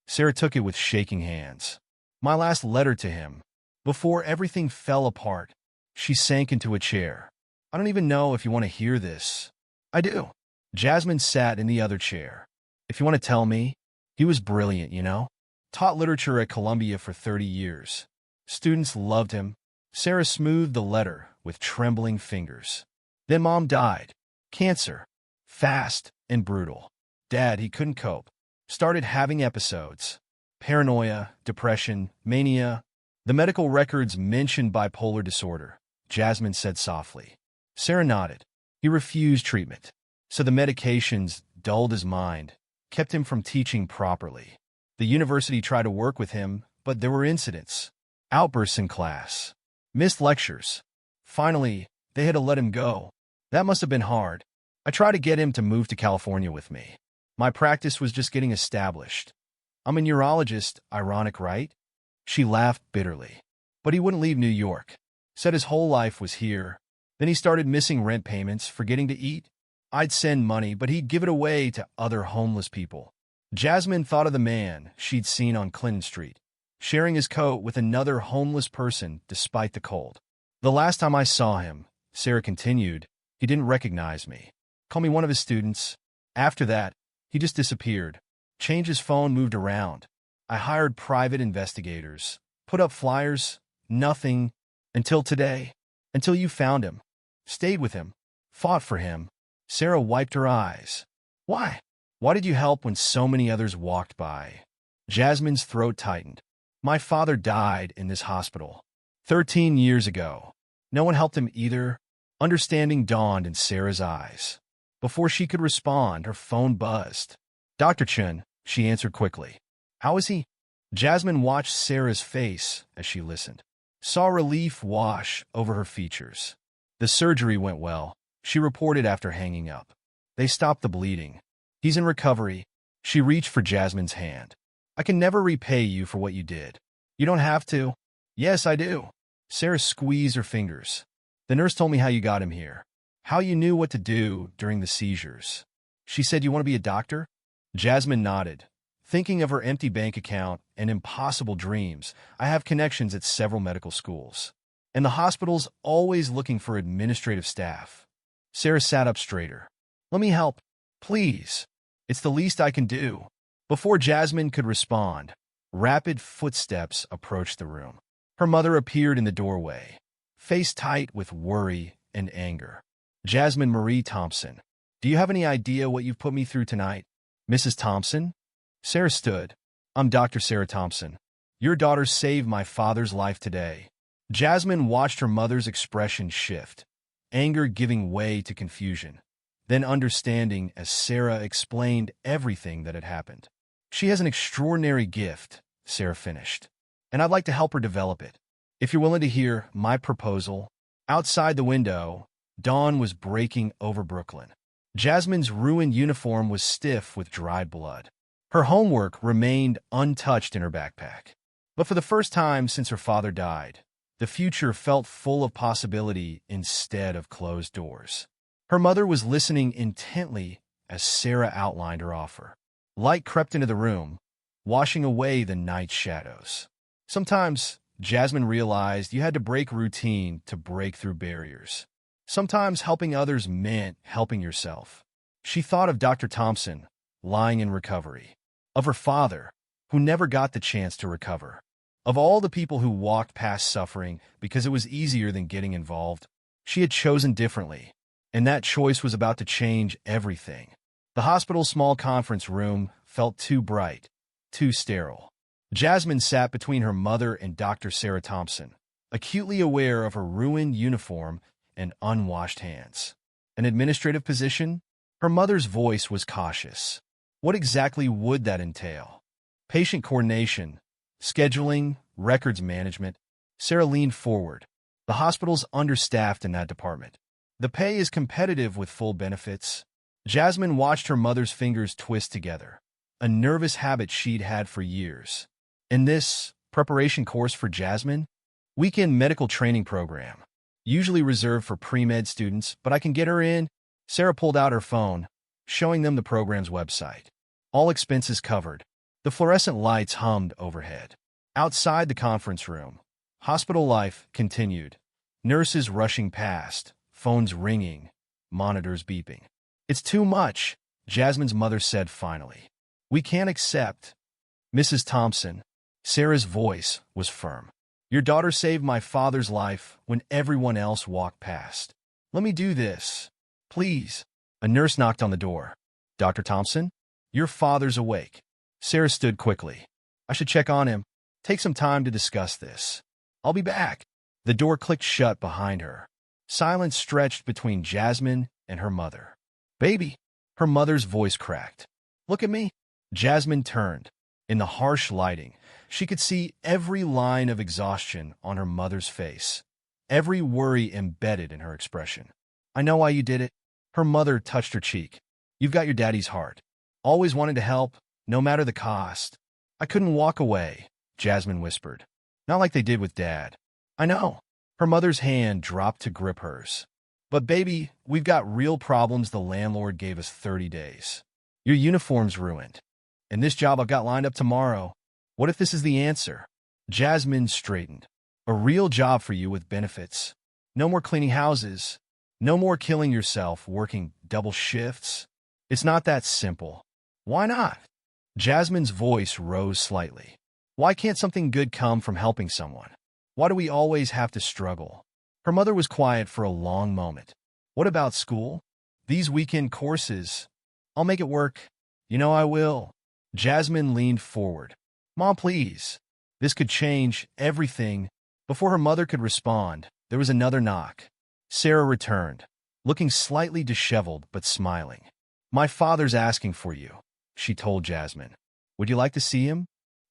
Sarah took it with shaking hands. My last letter to him. Before everything fell apart, she sank into a chair. I don't even know if you want to hear this. I do. Jasmine sat in the other chair. If you want to tell me, he was brilliant, you know? Taught literature at Columbia for 30 years. Students loved him. Sarah smoothed the letter with trembling fingers. Then Mom died. Cancer. Fast and brutal. Dad, he couldn't cope. Started having episodes. Paranoia, depression, mania. The medical records mentioned bipolar disorder, Jasmine said softly. Sarah nodded. He refused treatment. So the medications dulled his mind, kept him from teaching properly. The university tried to work with him, but there were incidents. Outbursts in class. Missed lectures. Finally, they had to let him go. That must have been hard. I tried to get him to move to California with me. My practice was just getting established. I'm a neurologist, ironic, right? She laughed bitterly. But he wouldn't leave New York. Said his whole life was here. Then he started missing rent payments, forgetting to eat. I'd send money, but he'd give it away to other homeless people. Jasmine thought of the man she'd seen on Clinton Street, sharing his coat with another homeless person despite the cold. The last time I saw him, Sarah continued, he didn't recognize me. Call me one of his students. After that, he just disappeared. Changed his phone, moved around. I hired private investigators. Put up flyers. Nothing. Until today. Until you found him. Stayed with him. Fought for him. Sarah wiped her eyes. Why? Why did you help when so many others walked by? Jasmine's throat tightened. My father died in this hospital. 13 years ago. No one helped him either. Understanding dawned in Sarah's eyes. Before she could respond, her phone buzzed. Dr. Chun, she answered quickly. How is he? Jasmine watched Sarah's face as she listened. Saw relief wash over her features. The surgery went well, she reported after hanging up. They stopped the bleeding. He's in recovery. She reached for Jasmine's hand. I can never repay you for what you did. You don't have to. Yes, I do. Sarah squeezed her fingers. The nurse told me how you got him here. How you knew what to do during the seizures. She said you want to be a doctor? Jasmine nodded. Thinking of her empty bank account and impossible dreams, I have connections at several medical schools. And the hospital's always looking for administrative staff. Sarah sat up straighter. Let me help. Please. It's the least I can do. Before Jasmine could respond, rapid footsteps approached the room. Her mother appeared in the doorway, face tight with worry and anger. Jasmine Marie Thompson, do you have any idea what you've put me through tonight? Mrs. Thompson? Sarah stood. I'm Dr. Sarah Thompson. Your daughter saved my father's life today. Jasmine watched her mother's expression shift, anger giving way to confusion, then understanding as Sarah explained everything that had happened. She has an extraordinary gift, Sarah finished, and I'd like to help her develop it. If you're willing to hear my proposal. Outside the window, dawn was breaking over Brooklyn. Jasmine's ruined uniform was stiff with dried blood. Her homework remained untouched in her backpack. But for the first time since her father died, the future felt full of possibility instead of closed doors. Her mother was listening intently as Sarah outlined her offer. Light crept into the room, washing away the night shadows. Sometimes, Jasmine realized you had to break routine to break through barriers. Sometimes helping others meant helping yourself. She thought of Dr. Thompson, lying in recovery. Of her father, who never got the chance to recover. Of all the people who walked past suffering because it was easier than getting involved. She had chosen differently, and that choice was about to change everything. The hospital's small conference room felt too bright, too sterile. Jasmine sat between her mother and Dr. Sarah Thompson, acutely aware of her ruined uniform and unwashed hands. An administrative position? Her mother's voice was cautious. What exactly would that entail? Patient coordination, scheduling, records management. Sarah leaned forward. The hospital's understaffed in that department. The pay is competitive with full benefits. Jasmine watched her mother's fingers twist together, a nervous habit she'd had for years. In this preparation course for Jasmine, weekend medical training program, usually reserved for pre-med students, but I can get her in. Sarah pulled out her phone, showing them the program's website. All expenses covered. The fluorescent lights hummed overhead. Outside the conference room, hospital life continued. Nurses rushing past, phones ringing, monitors beeping. It's too much, Jasmine's mother said finally. We can't accept. Mrs. Thompson, Sarah's voice was firm. Your daughter saved my father's life when everyone else walked past. Let me do this. Please. A nurse knocked on the door. Dr. Thompson? Your father's awake. Sarah stood quickly. I should check on him. Take some time to discuss this. I'll be back. The door clicked shut behind her. Silence stretched between Jasmine and her mother. Baby. Her mother's voice cracked. Look at me. Jasmine turned. In the harsh lighting, she could see every line of exhaustion on her mother's face, every worry embedded in her expression. I know why you did it. Her mother touched her cheek. You've got your daddy's heart. Always wanted to help, no matter the cost. I couldn't walk away, Jasmine whispered. Not like they did with Dad. I know. Her mother's hand dropped to grip hers. But baby, we've got real problems. The landlord gave us 30 days. Your uniform's ruined. And this job I've got lined up tomorrow. What if this is the answer? Jasmine straightened. A real job for you with benefits. No more cleaning houses. No more killing yourself working double shifts. It's not that simple. Why not? Jasmine's voice rose slightly. Why can't something good come from helping someone? Why do we always have to struggle? Her mother was quiet for a long moment. What about school? These weekend courses? I'll make it work. You know I will. Jasmine leaned forward. Mom, please. This could change everything. Before her mother could respond, there was another knock. Sarah returned, looking slightly disheveled but smiling. My father's asking for you, she told Jasmine. Would you like to see him?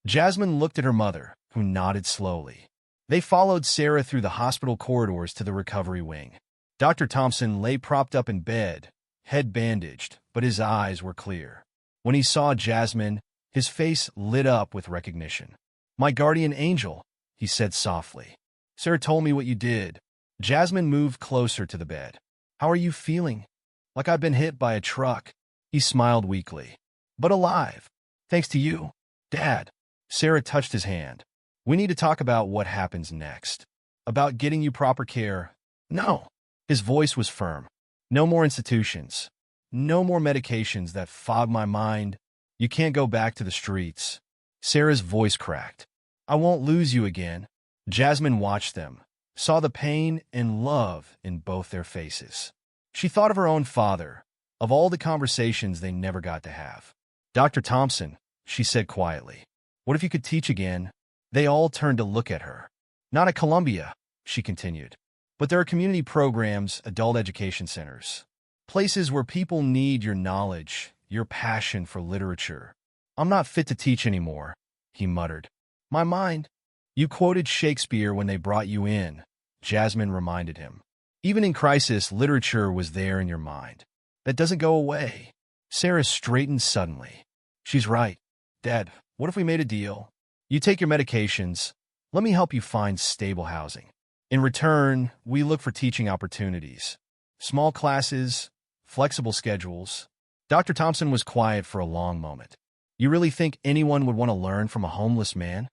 Jasmine looked at her mother, who nodded slowly. They followed Sarah through the hospital corridors to the recovery wing. Dr. Thompson lay propped up in bed, head bandaged, but his eyes were clear. When he saw Jasmine, his face lit up with recognition. My guardian angel, he said softly. Sarah told me what you did. Jasmine moved closer to the bed. How are you feeling? Like I've been hit by a truck. He smiled weakly. But alive. Thanks to you, Dad. Sarah touched his hand. We need to talk about what happens next. About getting you proper care. No. His voice was firm. No more institutions. No more medications that fog my mind. You can't go back to the streets. Sarah's voice cracked. I won't lose you again. Jasmine watched them, saw the pain and love in both their faces. She thought of her own father, of all the conversations they never got to have. Dr. Thompson, she said quietly, what if you could teach again? They all turned to look at her. Not at Columbia, she continued. But there are community programs, adult education centers. Places where people need your knowledge, your passion for literature. I'm not fit to teach anymore, he muttered. My mind. You quoted Shakespeare when they brought you in, Jasmine reminded him. Even in crisis, literature was there in your mind. That doesn't go away. Sarah straightened suddenly. She's right. Dad, what if we made a deal? You take your medications. Let me help you find stable housing. In return, we look for teaching opportunities. Small classes, flexible schedules. Dr. Thompson was quiet for a long moment. You really think anyone would want to learn from a homeless man?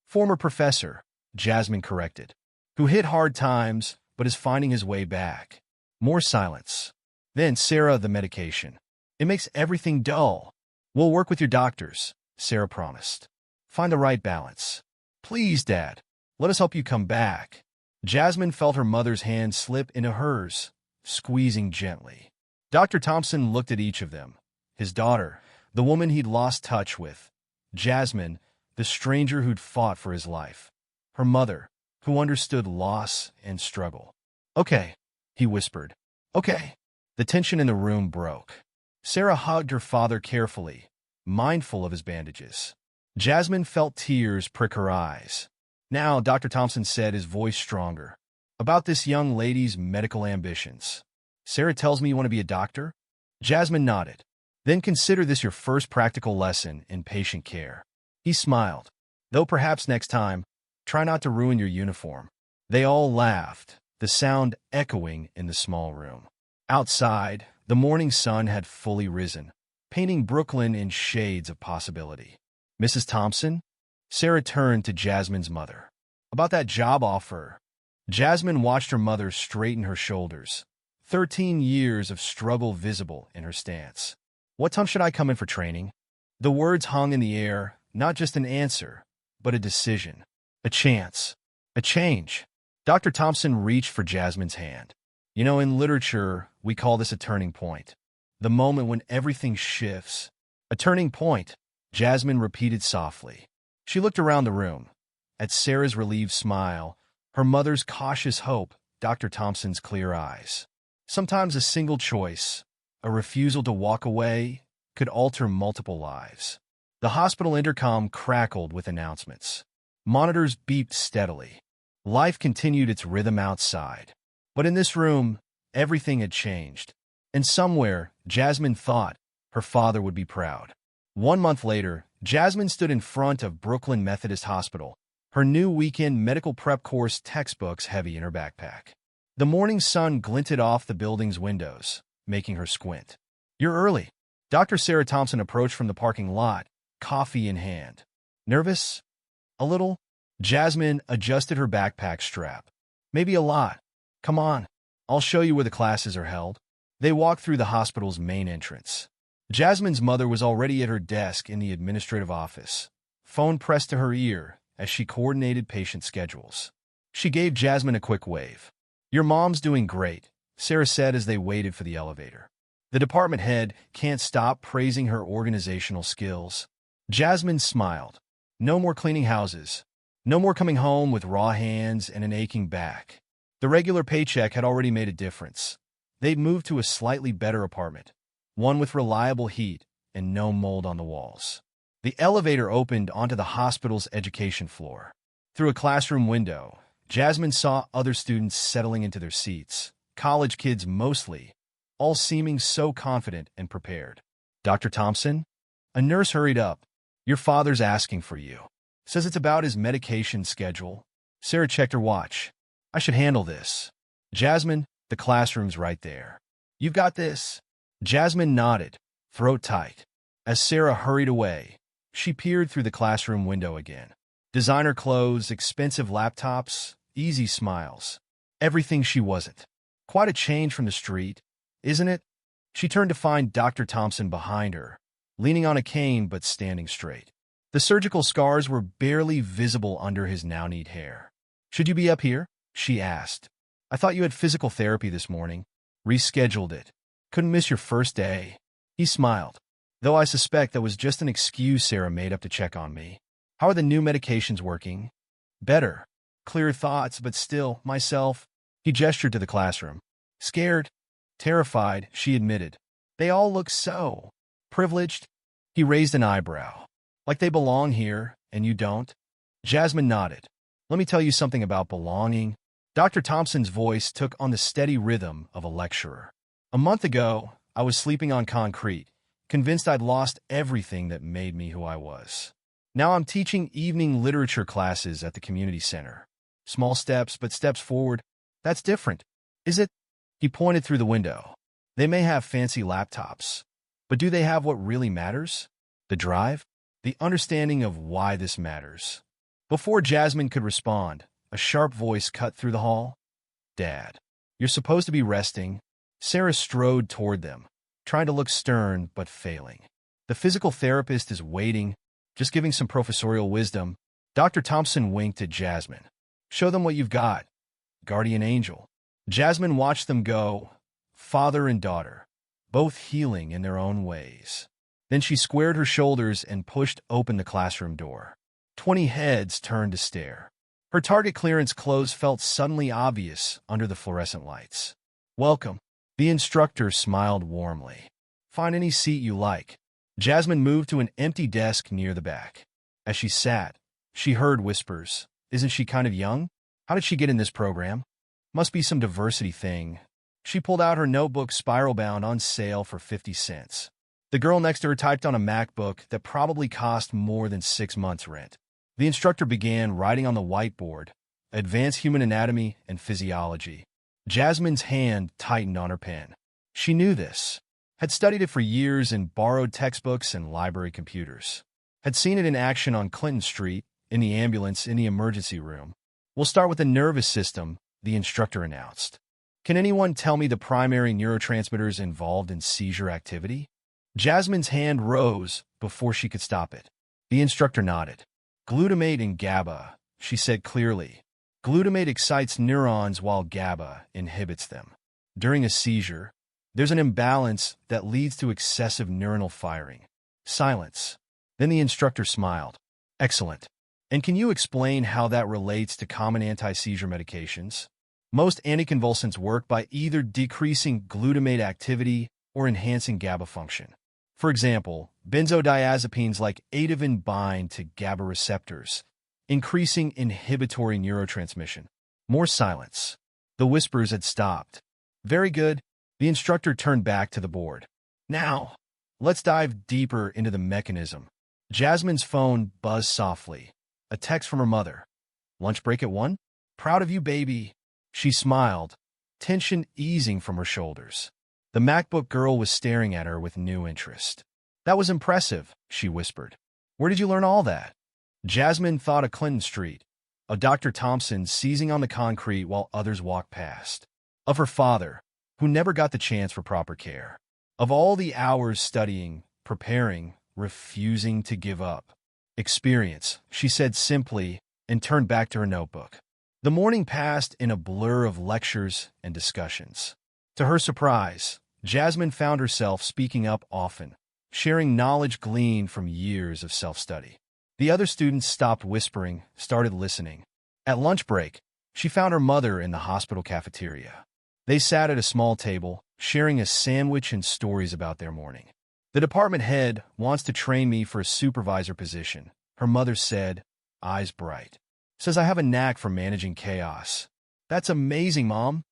Former professor, Jasmine corrected, who hit hard times but is finding his way back. More silence. Then Sarah, the medication. It makes everything dull. We'll work with your doctors, Sarah promised. Find the right balance. Please, Dad, let us help you come back. Jasmine felt her mother's hand slip into hers, squeezing gently. Dr. Thompson looked at each of them. His daughter, the woman he'd lost touch with. Jasmine, the stranger who'd fought for his life. Her mother, who understood loss and struggle. Okay, he whispered. Okay. The tension in the room broke. Sarah hugged her father carefully, mindful of his bandages. Jasmine felt tears prick her eyes. Now, Dr. Thompson said, his voice stronger, about this young lady's medical ambitions. Sarah tells me you want to be a doctor? Jasmine nodded. Then consider this your first practical lesson in patient care. He smiled. Though perhaps next time, try not to ruin your uniform. They all laughed, the sound echoing in the small room. Outside, the morning sun had fully risen, painting Brooklyn in shades of possibility. Mrs. Thompson? Sarah turned to Jasmine's mother. About that job offer. Jasmine watched her mother straighten her shoulders. 13 years of struggle visible in her stance. What time should I come in for training? The words hung in the air, not just an answer, but a decision. A chance. A change. Dr. Thompson reached for Jasmine's hand. You know, in literature, we call this a turning point. The moment when everything shifts. A turning point, Jasmine repeated softly. She looked around the room. At Sarah's relieved smile, her mother's cautious hope, Dr. Thompson's clear eyes. Sometimes a single choice, a refusal to walk away, could alter multiple lives. The hospital intercom crackled with announcements. Monitors beeped steadily. Life continued its rhythm outside. But in this room, everything had changed. And somewhere, Jasmine thought, her father would be proud. 1 month later, Jasmine stood in front of Brooklyn Methodist Hospital, her new weekend medical prep course textbooks heavy in her backpack. The morning sun glinted off the building's windows, making her squint. "You're early." Dr. Sarah Thompson approached from the parking lot, coffee in hand. "Nervous?" "A little." Jasmine adjusted her backpack strap. "Maybe a lot. Come on. I'll show you where the classes are held." They walked through the hospital's main entrance. Jasmine's mother was already at her desk in the administrative office, phone pressed to her ear as she coordinated patient schedules. She gave Jasmine a quick wave. "Your mom's doing great," Sarah said as they waited for the elevator. The department head can't stop praising her organizational skills. Jasmine smiled. No more cleaning houses. No more coming home with raw hands and an aching back. The regular paycheck had already made a difference. They'd moved to a slightly better apartment, one with reliable heat and no mold on the walls. The elevator opened onto the hospital's education floor. Through a classroom window, Jasmine saw other students settling into their seats, college kids mostly, all seeming so confident and prepared. "Dr. Thompson?" A nurse hurried up. "Your father's asking for you. Says it's about his medication schedule." Sarah checked her watch. "I should handle this." "Jasmine, the classroom's right there. You've got this." Jasmine nodded, throat tight. As Sarah hurried away, she peered through the classroom window again. Designer clothes, expensive laptops, easy smiles. Everything she wasn't. Quite a change from the street, isn't it? She turned to find Dr. Thompson behind her, leaning on a cane but standing straight. The surgical scars were barely visible under his now neat hair. "Should you be up here?" she asked. "I thought you had physical therapy this morning." "Rescheduled it. Couldn't miss your first day." He smiled. "Though I suspect that was just an excuse Sarah made up to check on me. How are the new medications working?" "Better. Clearer thoughts, but still, myself." He gestured to the classroom. "Scared." "Terrified," she admitted. "They all look so privileged." He raised an eyebrow. "Like they belong here, and you don't?" Jasmine nodded. "Let me tell you something about belonging." Dr. Thompson's voice took on the steady rhythm of a lecturer. "A month ago, I was sleeping on concrete, convinced I'd lost everything that made me who I was. Now I'm teaching evening literature classes at the community center. Small steps, but steps forward. That's different, is it?" He pointed through the window. "They may have fancy laptops, but do they have what really matters? The drive? The understanding of why this matters." Before Jasmine could respond, a sharp voice cut through the hall. "Dad, you're supposed to be resting." Sarah strode toward them, trying to look stern but failing. "The physical therapist is waiting, just giving some professorial wisdom." Dr. Thompson winked at Jasmine. "Show them what you've got, guardian angel." Jasmine watched them go, father and daughter, both healing in their own ways. Then she squared her shoulders and pushed open the classroom door. 20 heads turned to stare. Her target clearance clothes felt suddenly obvious under the fluorescent lights. "Welcome." The instructor smiled warmly. "Find any seat you like." Jasmine moved to an empty desk near the back. As she sat, she heard whispers. "Isn't she kind of young? How did she get in this program? Must be some diversity thing." She pulled out her notebook, spiral-bound, on sale for 50 cents. The girl next to her typed on a MacBook that probably cost more than 6 months' rent. The instructor began writing on the whiteboard, "Advanced Human Anatomy and Physiology." Jasmine's hand tightened on her pen. She knew this, had studied it for years in borrowed textbooks and library computers, had seen it in action on Clinton Street, in the ambulance, in the emergency room. "We'll start with the nervous system," the instructor announced. "Can anyone tell me the primary neurotransmitters involved in seizure activity?" Jasmine's hand rose before she could stop it. The instructor nodded. "Glutamate and GABA," she said clearly. "Glutamate excites neurons while GABA inhibits them." During a seizure, there's an imbalance that leads to excessive neuronal firing. Silence. Then the instructor smiled. Excellent. And can you explain how that relates to common anti-seizure medications? Most anticonvulsants work by either decreasing glutamate activity or enhancing GABA function. For example, benzodiazepines like Ativan bind to GABA receptors, increasing inhibitory neurotransmission. More silence. The whispers had stopped. Very good. The instructor turned back to the board. Now, let's dive deeper into the mechanism. Jasmine's phone buzzed softly. A text from her mother. Lunch break at 1? Proud of you, baby. She smiled, tension easing from her shoulders. The MacBook girl was staring at her with new interest. That was impressive, she whispered. Where did you learn all that? Jasmine thought of Clinton Street, of Dr. Thompson seizing on the concrete while others walked past, of her father, who never got the chance for proper care, of all the hours studying, preparing, refusing to give up. Experience, she said simply, and turned back to her notebook. The morning passed in a blur of lectures and discussions. To her surprise, Jasmine found herself speaking up often, sharing knowledge gleaned from years of self-study. The other students stopped whispering, started listening. At lunch break, she found her mother in the hospital cafeteria. They sat at a small table, sharing a sandwich and stories about their morning. The department head wants to train me for a supervisor position, her mother said, eyes bright. Says I have a knack for managing chaos. That's amazing, Mom.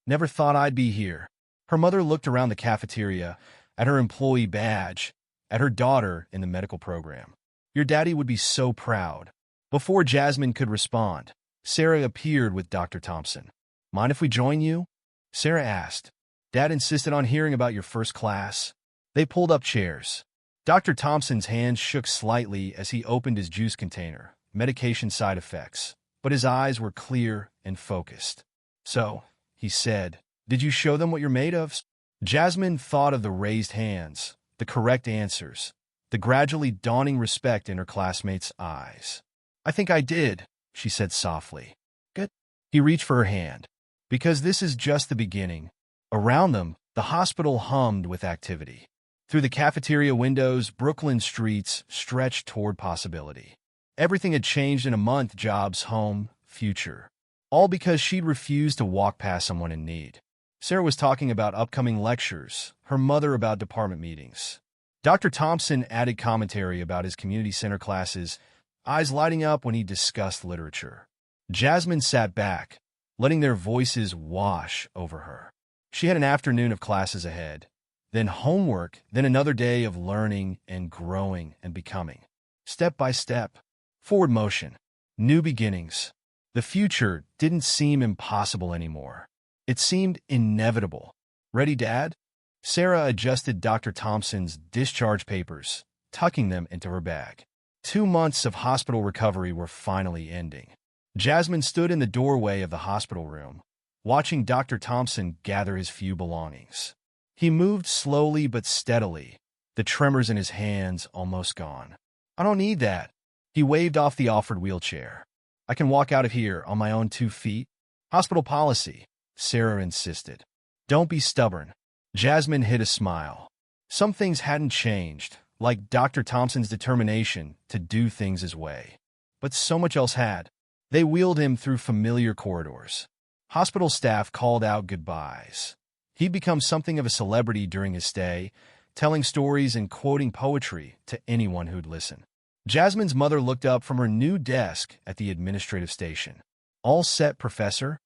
Never thought I'd be here. Her mother looked around the cafeteria, at her employee badge, at her daughter in the medical program. Your daddy would be so proud. Before Jasmine could respond, Sarah appeared with Dr. Thompson. Mind if we join you? Sarah asked. Dad insisted on hearing about your first class. They pulled up chairs. Dr. Thompson's hands shook slightly as he opened his juice container, medication side effects, but his eyes were clear and focused. So, he said, did you show them what you're made of? Jasmine thought of the raised hands, the correct answers, the gradually dawning respect in her classmates' eyes. I think I did, she said softly. Good. He reached for her hand. Because this is just the beginning. Around them, the hospital hummed with activity. Through the cafeteria windows, Brooklyn streets stretched toward possibility. Everything had changed in a month: jobs, home, future. All because she'd refused to walk past someone in need. Sarah was talking about upcoming lectures, her mother about department meetings. Dr. Thompson added commentary about his community center classes, eyes lighting up when he discussed literature. Jasmine sat back, letting their voices wash over her. She had an afternoon of classes ahead, then homework, then another day of learning and growing and becoming. Step by step, forward motion, new beginnings. The future didn't seem impossible anymore. It seemed inevitable. Ready, Dad? Sarah adjusted Dr. Thompson's discharge papers, tucking them into her bag. 2 months of hospital recovery were finally ending. Jasmine stood in the doorway of the hospital room, watching Dr. Thompson gather his few belongings. He moved slowly but steadily, the tremors in his hands almost gone. I don't need that. He waved off the offered wheelchair. I can walk out of here on my own 2 feet. Hospital policy, Sarah insisted. Don't be stubborn. Jasmine hid a smile. Some things hadn't changed, like Dr. Thompson's determination to do things his way. But so much else had. They wheeled him through familiar corridors. Hospital staff called out goodbyes. He'd become something of a celebrity during his stay, telling stories and quoting poetry to anyone who'd listen. Jasmine's mother looked up from her new desk at the administrative station. All set, Professor?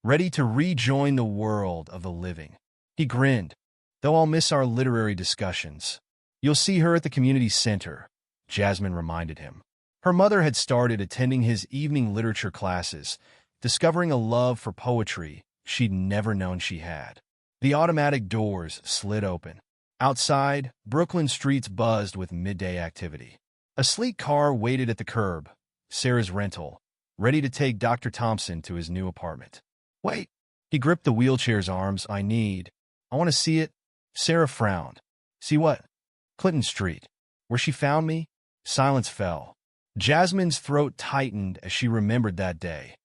Ready to rejoin the world of the living. He grinned. Though I'll miss our literary discussions. You'll see her at the community center, Jasmine reminded him. Her mother had started attending his evening literature classes, discovering a love for poetry she'd never known she had. The automatic doors slid open. Outside, Brooklyn streets buzzed with midday activity. A sleek car waited at the curb, Sarah's rental, ready to take Dr. Thompson to his new apartment. Wait. He gripped the wheelchair's arms. I want to see it. Sarah frowned. See what? Clinton Street. Where she found me? Silence fell. Jasmine's throat tightened as she remembered that day.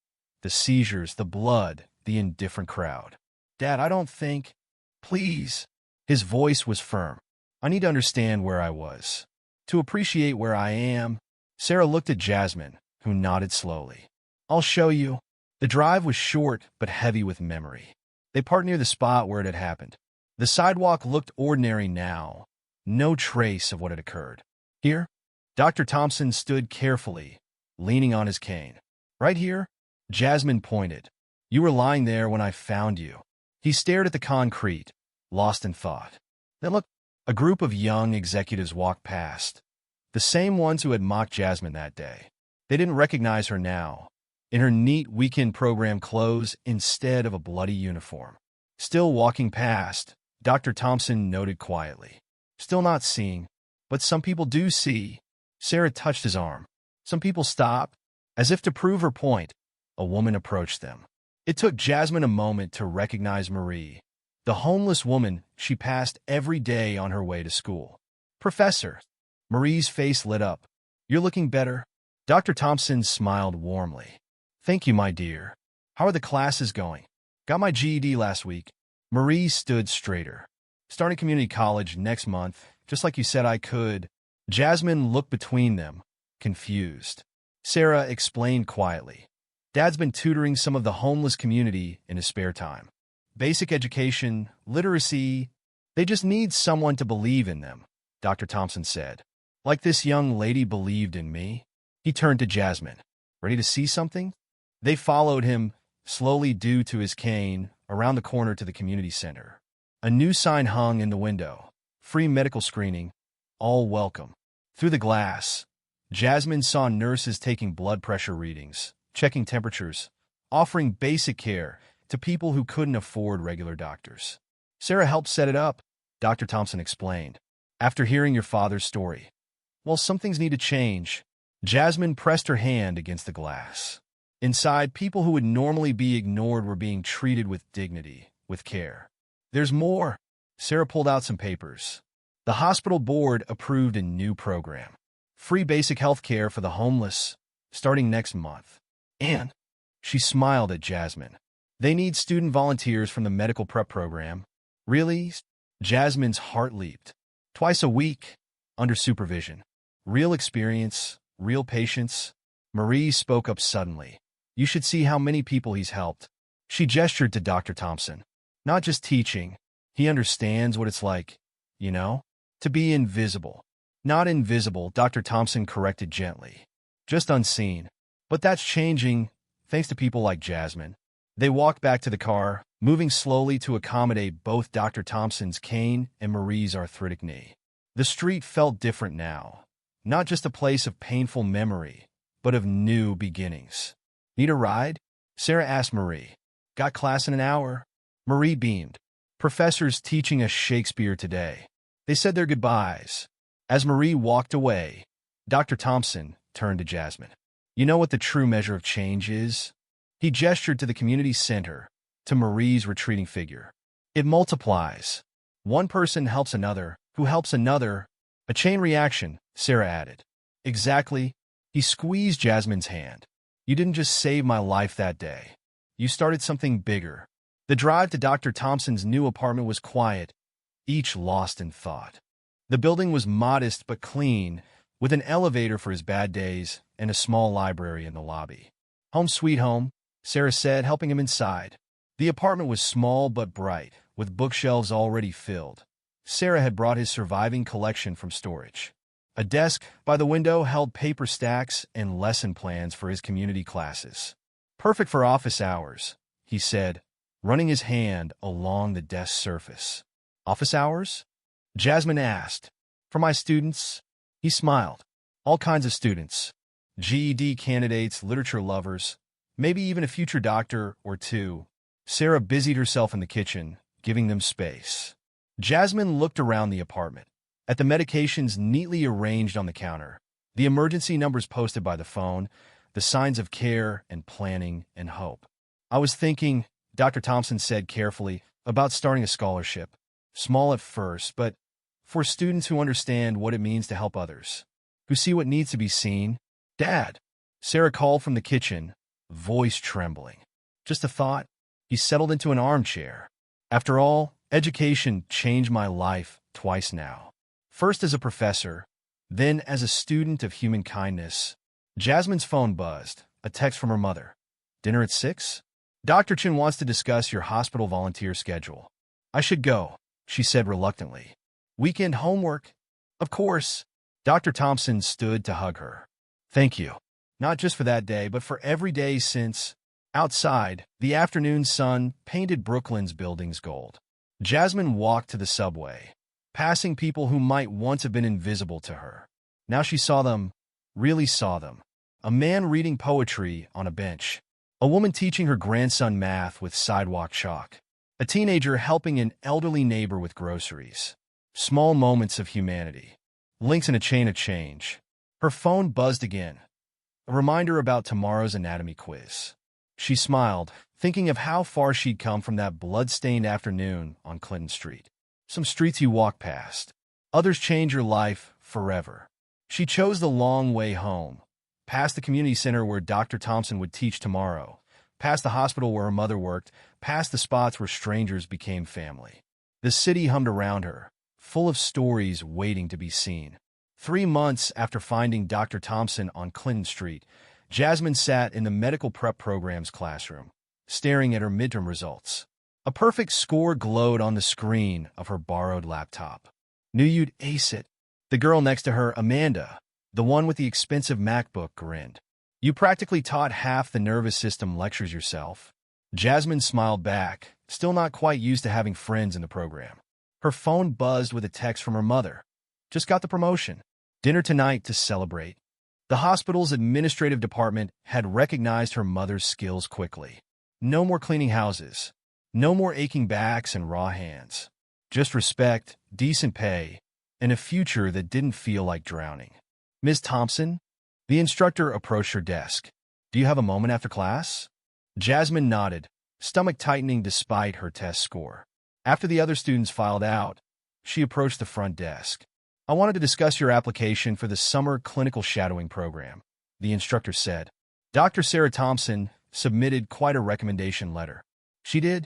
The seizures, the blood, the indifferent crowd. Dad, I don't think... Please. His voice was firm. I need to understand where I was. To appreciate where I am. Sarah looked at Jasmine, who nodded slowly. I'll show you. The drive was short but heavy with memory. They parked near the spot where it had happened. The sidewalk looked ordinary now. No trace of what had occurred. Here? Dr. Thompson stood carefully, leaning on his cane. Right here? Jasmine pointed. You were lying there when I found you. He stared at the concrete, lost in thought. Then look, a group of young executives walked past. The same ones who had mocked Jasmine that day. They didn't recognize her now, in her neat weekend program clothes instead of a bloody uniform. Still walking past, Dr. Thompson noted quietly. Still not seeing, but some people do see. Sarah touched his arm. Some people stopped. As if to prove her point, a woman approached them. It took Jasmine a moment to recognize Marie, the homeless woman she passed every day on her way to school. Professor. Marie's face lit up. You're looking better. Dr. Thompson smiled warmly. Thank you, my dear. How are the classes going? Got my GED last week. Marie stood straighter. Starting community college next month, just like you said I could. Jasmine looked between them, confused. Sarah explained quietly. Dad's been tutoring some of the homeless community in his spare time. Basic education, literacy, they just need someone to believe in them, Dr. Thompson said. Like this young lady believed in me. He turned to Jasmine. Ready to see something? They followed him, slowly due to his cane, around the corner to the community center. A new sign hung in the window. Free medical screening. All welcome. Through the glass, Jasmine saw nurses taking blood pressure readings, checking temperatures, offering basic care to people who couldn't afford regular doctors. Sarah helped set it up, Dr. Thompson explained. After hearing your father's story. Well, some things need to change. Jasmine pressed her hand against the glass. Inside, people who would normally be ignored were being treated with dignity, with care. There's more. Sarah pulled out some papers. The hospital board approved a new program. Free basic health care for the homeless, starting next month. And she smiled at Jasmine. They need student volunteers from the medical prep program. Really? Jasmine's heart leaped. Twice a week, under supervision. Real experience, real patience. Marie spoke up suddenly. You should see how many people he's helped. She gestured to Dr. Thompson. Not just teaching. He understands what it's like, you know? To be invisible. Not invisible, Dr. Thompson corrected gently. Just unseen. But that's changing, thanks to people like Jasmine. They walked back to the car, moving slowly to accommodate both Dr. Thompson's cane and Marie's arthritic knee. The street felt different now. Not just a place of painful memory, but of new beginnings. Need a ride? Sarah asked Marie. Got class in an hour? Marie beamed. Professors teaching us Shakespeare today. They said their goodbyes. As Marie walked away, Dr. Thompson turned to Jasmine. You know what the true measure of change is? He gestured to the community center, to Marie's retreating figure. It multiplies. One person helps another, who helps another. A chain reaction, Sarah added. Exactly. He squeezed Jasmine's hand. You didn't just save my life that day. You started something bigger. The drive to Dr. Thompson's new apartment was quiet, each lost in thought. The building was modest but clean, with an elevator for his bad days and a small library in the lobby. Home sweet home, Sarah said, helping him inside. The apartment was small but bright, with bookshelves already filled. Sarah had brought his surviving collection from storage. A desk by the window held paper stacks and lesson plans for his community classes. Perfect for office hours, he said, running his hand along the desk surface. Office hours? Jasmine asked. For my students? He smiled. All kinds of students. GED candidates, literature lovers, maybe even a future doctor or two. Sarah busied herself in the kitchen, giving them space. Jasmine looked around the apartment, at the medications neatly arranged on the counter, the emergency numbers posted by the phone, the signs of care and planning and hope. I was thinking, Dr. Thompson said carefully, about starting a scholarship. Small at first, but for students who understand what it means to help others, who see what needs to be seen. Dad, Sarah called from the kitchen, voice trembling. Just a thought. He settled into an armchair. After all, education changed my life twice now. First as a professor, then as a student of human kindness. Jasmine's phone buzzed, a text from her mother. Dinner at 6? Dr. Chen wants to discuss your hospital volunteer schedule. I should go, she said reluctantly. Weekend homework? Of course. Dr. Thompson stood to hug her. Thank you. Not just for that day, but for every day since. Outside, the afternoon sun painted Brooklyn's buildings gold. Jasmine walked to the subway, passing people who might once have been invisible to her. Now she saw them, really saw them. A man reading poetry on a bench. A woman teaching her grandson math with sidewalk chalk. A teenager helping an elderly neighbor with groceries. Small moments of humanity. Links in a chain of change. Her phone buzzed again. A reminder about tomorrow's anatomy quiz. She smiled, thinking of how far she'd come from that blood-stained afternoon on Clinton Street. Some streets you walk past. Others change your life forever. She chose the long way home. Past the community center where Dr. Thompson would teach tomorrow. Past the hospital where her mother worked. Past the spots where strangers became family. The city hummed around her, full of stories waiting to be seen. 3 months after finding Dr. Thompson on Clinton Street, Jasmine sat in the medical prep program's classroom, staring at her midterm results. A perfect score glowed on the screen of her borrowed laptop. Knew you'd ace it. The girl next to her, Amanda, the one with the expensive MacBook, grinned. You practically taught half the nervous system lectures yourself. Jasmine smiled back, still not quite used to having friends in the program. Her phone buzzed with a text from her mother. Just got the promotion. Dinner tonight to celebrate. The hospital's administrative department had recognized her mother's skills quickly. No more cleaning houses. No more aching backs and raw hands. Just respect, decent pay, and a future that didn't feel like drowning. Ms. Thompson? The instructor approached her desk. Do you have a moment after class? Jasmine nodded, stomach tightening despite her test score. After the other students filed out, she approached the front desk. I wanted to discuss your application for the summer clinical shadowing program, the instructor said. Dr. Sarah Thompson submitted quite a recommendation letter. She did,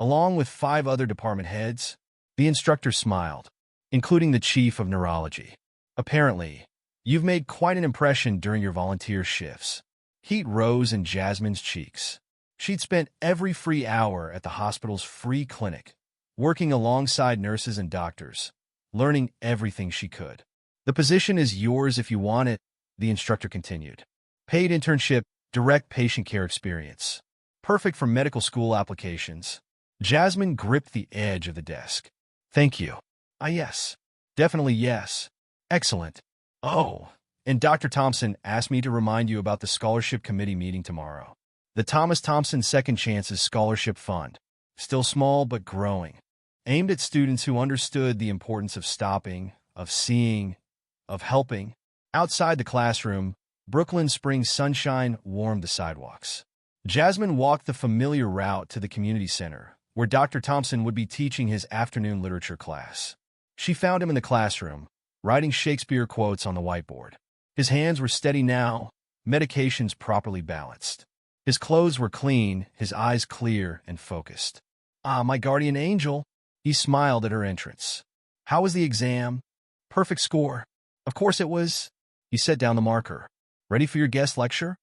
along with 5 other department heads. The instructor smiled, including the chief of neurology. Apparently, you've made quite an impression during your volunteer shifts. Heat rose in Jasmine's cheeks. She'd spent every free hour at the hospital's free clinic, working alongside nurses and doctors, learning everything she could. The position is yours if you want it, the instructor continued. Paid internship, direct patient care experience. Perfect for medical school applications. Jasmine gripped the edge of the desk. Thank you. Yes. Definitely yes. Excellent. Oh, and Dr. Thompson asked me to remind you about the scholarship committee meeting tomorrow. The Thomas Thompson Second Chances Scholarship Fund. Still small but growing. Aimed at students who understood the importance of stopping, of seeing, of helping. Outside the classroom, Brooklyn's spring sunshine warmed the sidewalks. Jasmine walked the familiar route to the community center, where Dr. Thompson would be teaching his afternoon literature class. She found him in the classroom, writing Shakespeare quotes on the whiteboard. His hands were steady now, medications properly balanced. His clothes were clean, his eyes clear and focused. Ah, my guardian angel. He smiled at her entrance. How was the exam? Perfect score. Of course it was. He set down the marker. Ready for your guest lecture?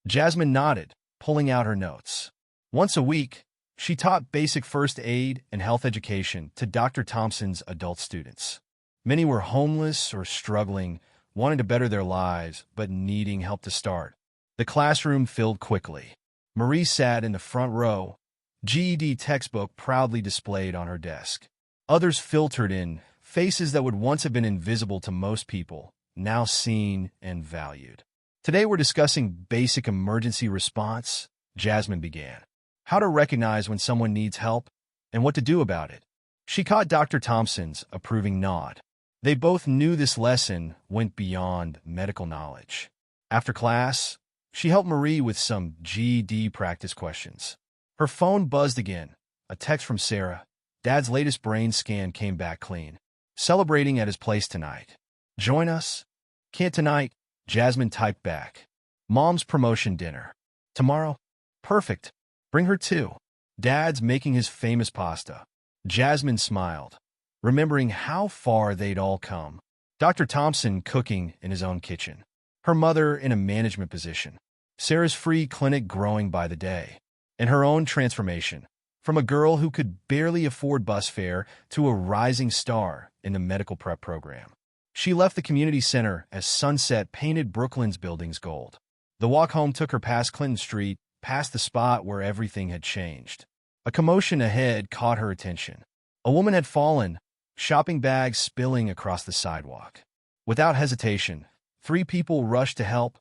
Jasmine nodded, pulling out her notes. Once a week, she taught basic first aid and health education to Dr. Thompson's adult students. Many were homeless or struggling, wanting to better their lives, but needing help to start. The classroom filled quickly. Marie sat in the front row, GED textbook proudly displayed on her desk. Others filtered in, faces that would once have been invisible to most people, now seen and valued. Today we're discussing basic emergency response, Jasmine began. How to recognize when someone needs help, and what to do about it. She caught Dr. Thompson's approving nod. They both knew this lesson went beyond medical knowledge. After class, she helped Marie with some GED practice questions. Her phone buzzed again. A text from Sarah. Dad's latest brain scan came back clean. Celebrating at his place tonight. Join us? Can't tonight, Jasmine typed back. Mom's promotion dinner. Tomorrow? Perfect. Bring her too. Dad's making his famous pasta. Jasmine smiled, remembering how far they'd all come. Dr. Thompson cooking in his own kitchen. Her mother in a management position. Sarah's free clinic growing by the day. And her own transformation, from a girl who could barely afford bus fare to a rising star in the medical prep program. She left the community center as sunset painted Brooklyn's buildings gold. The walk home took her past Clinton Street, past the spot where everything had changed. A commotion ahead caught her attention. A woman had fallen, shopping bags spilling across the sidewalk. Without hesitation, 3 people rushed to help: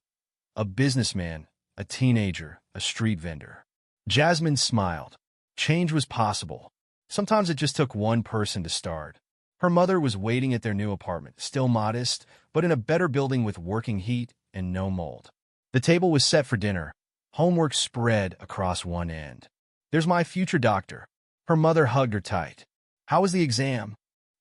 a businessman, a teenager, a street vendor. Jasmine smiled. Change was possible. Sometimes it just took one person to start. Her mother was waiting at their new apartment, still modest, but in a better building with working heat and no mold. The table was set for dinner. Homework spread across one end. "There's my future doctor." Her mother hugged her tight. "How was the exam?"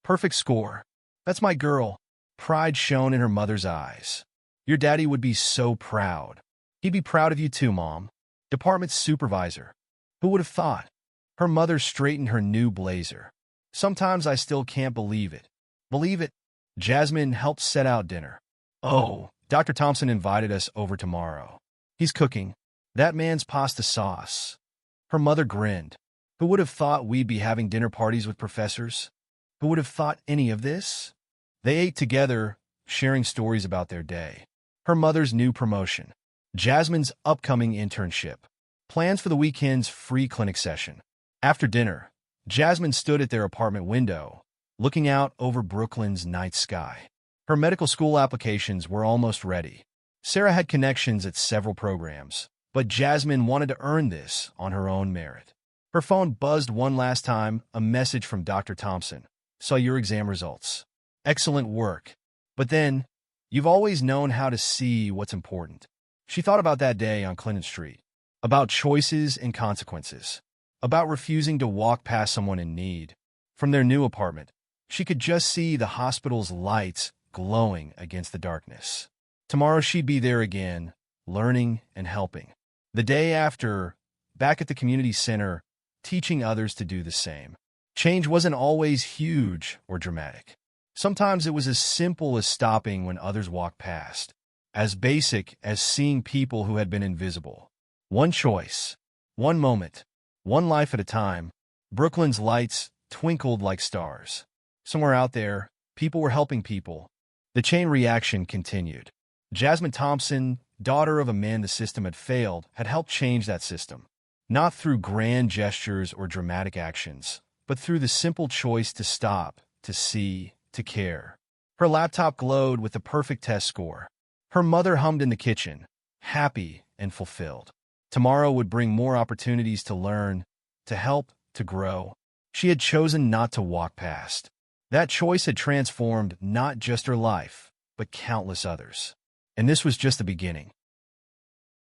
"Perfect score." "That's my girl." Pride shone in her mother's eyes. "Your daddy would be so proud." "He'd be proud of you too, Mom." "Department supervisor." "Who would have thought?" Her mother straightened her new blazer. "Sometimes I still can't believe it." "Believe it." Jasmine helped set out dinner. "Oh, Dr. Thompson invited us over tomorrow. He's cooking. That man's pasta sauce." Her mother grinned. "Who would have thought we'd be having dinner parties with professors? Who would have thought any of this?" They ate together, sharing stories about their day. Her mother's new promotion. Jasmine's upcoming internship. Plans for the weekend's free clinic session. After dinner, Jasmine stood at their apartment window, looking out over Brooklyn's night sky. Her medical school applications were almost ready. Sarah had connections at several programs, but Jasmine wanted to earn this on her own merit. Her phone buzzed one last time, a message from Dr. Thompson. "Saw your exam results. Excellent work. But then, you've always known how to see what's important." She thought about that day on Clinton Street, about choices and consequences, about refusing to walk past someone in need. From their new apartment, she could just see the hospital's lights glowing against the darkness. Tomorrow she'd be there again, learning and helping. The day after, back at the community center, teaching others to do the same. Change wasn't always huge or dramatic. Sometimes it was as simple as stopping when others walked past, as basic as seeing people who had been invisible. One choice, one moment, one life at a time. Brooklyn's lights twinkled like stars. Somewhere out there, people were helping people. The chain reaction continued. Jasmine Thompson, daughter of a man the system had failed, had helped change that system. Not through grand gestures or dramatic actions, but through the simple choice to stop, to see, to care. Her laptop glowed with the perfect test score. Her mother hummed in the kitchen, happy and fulfilled. Tomorrow would bring more opportunities to learn, to help, to grow. She had chosen not to walk past. That choice had transformed not just her life, but countless others. And this was just the beginning.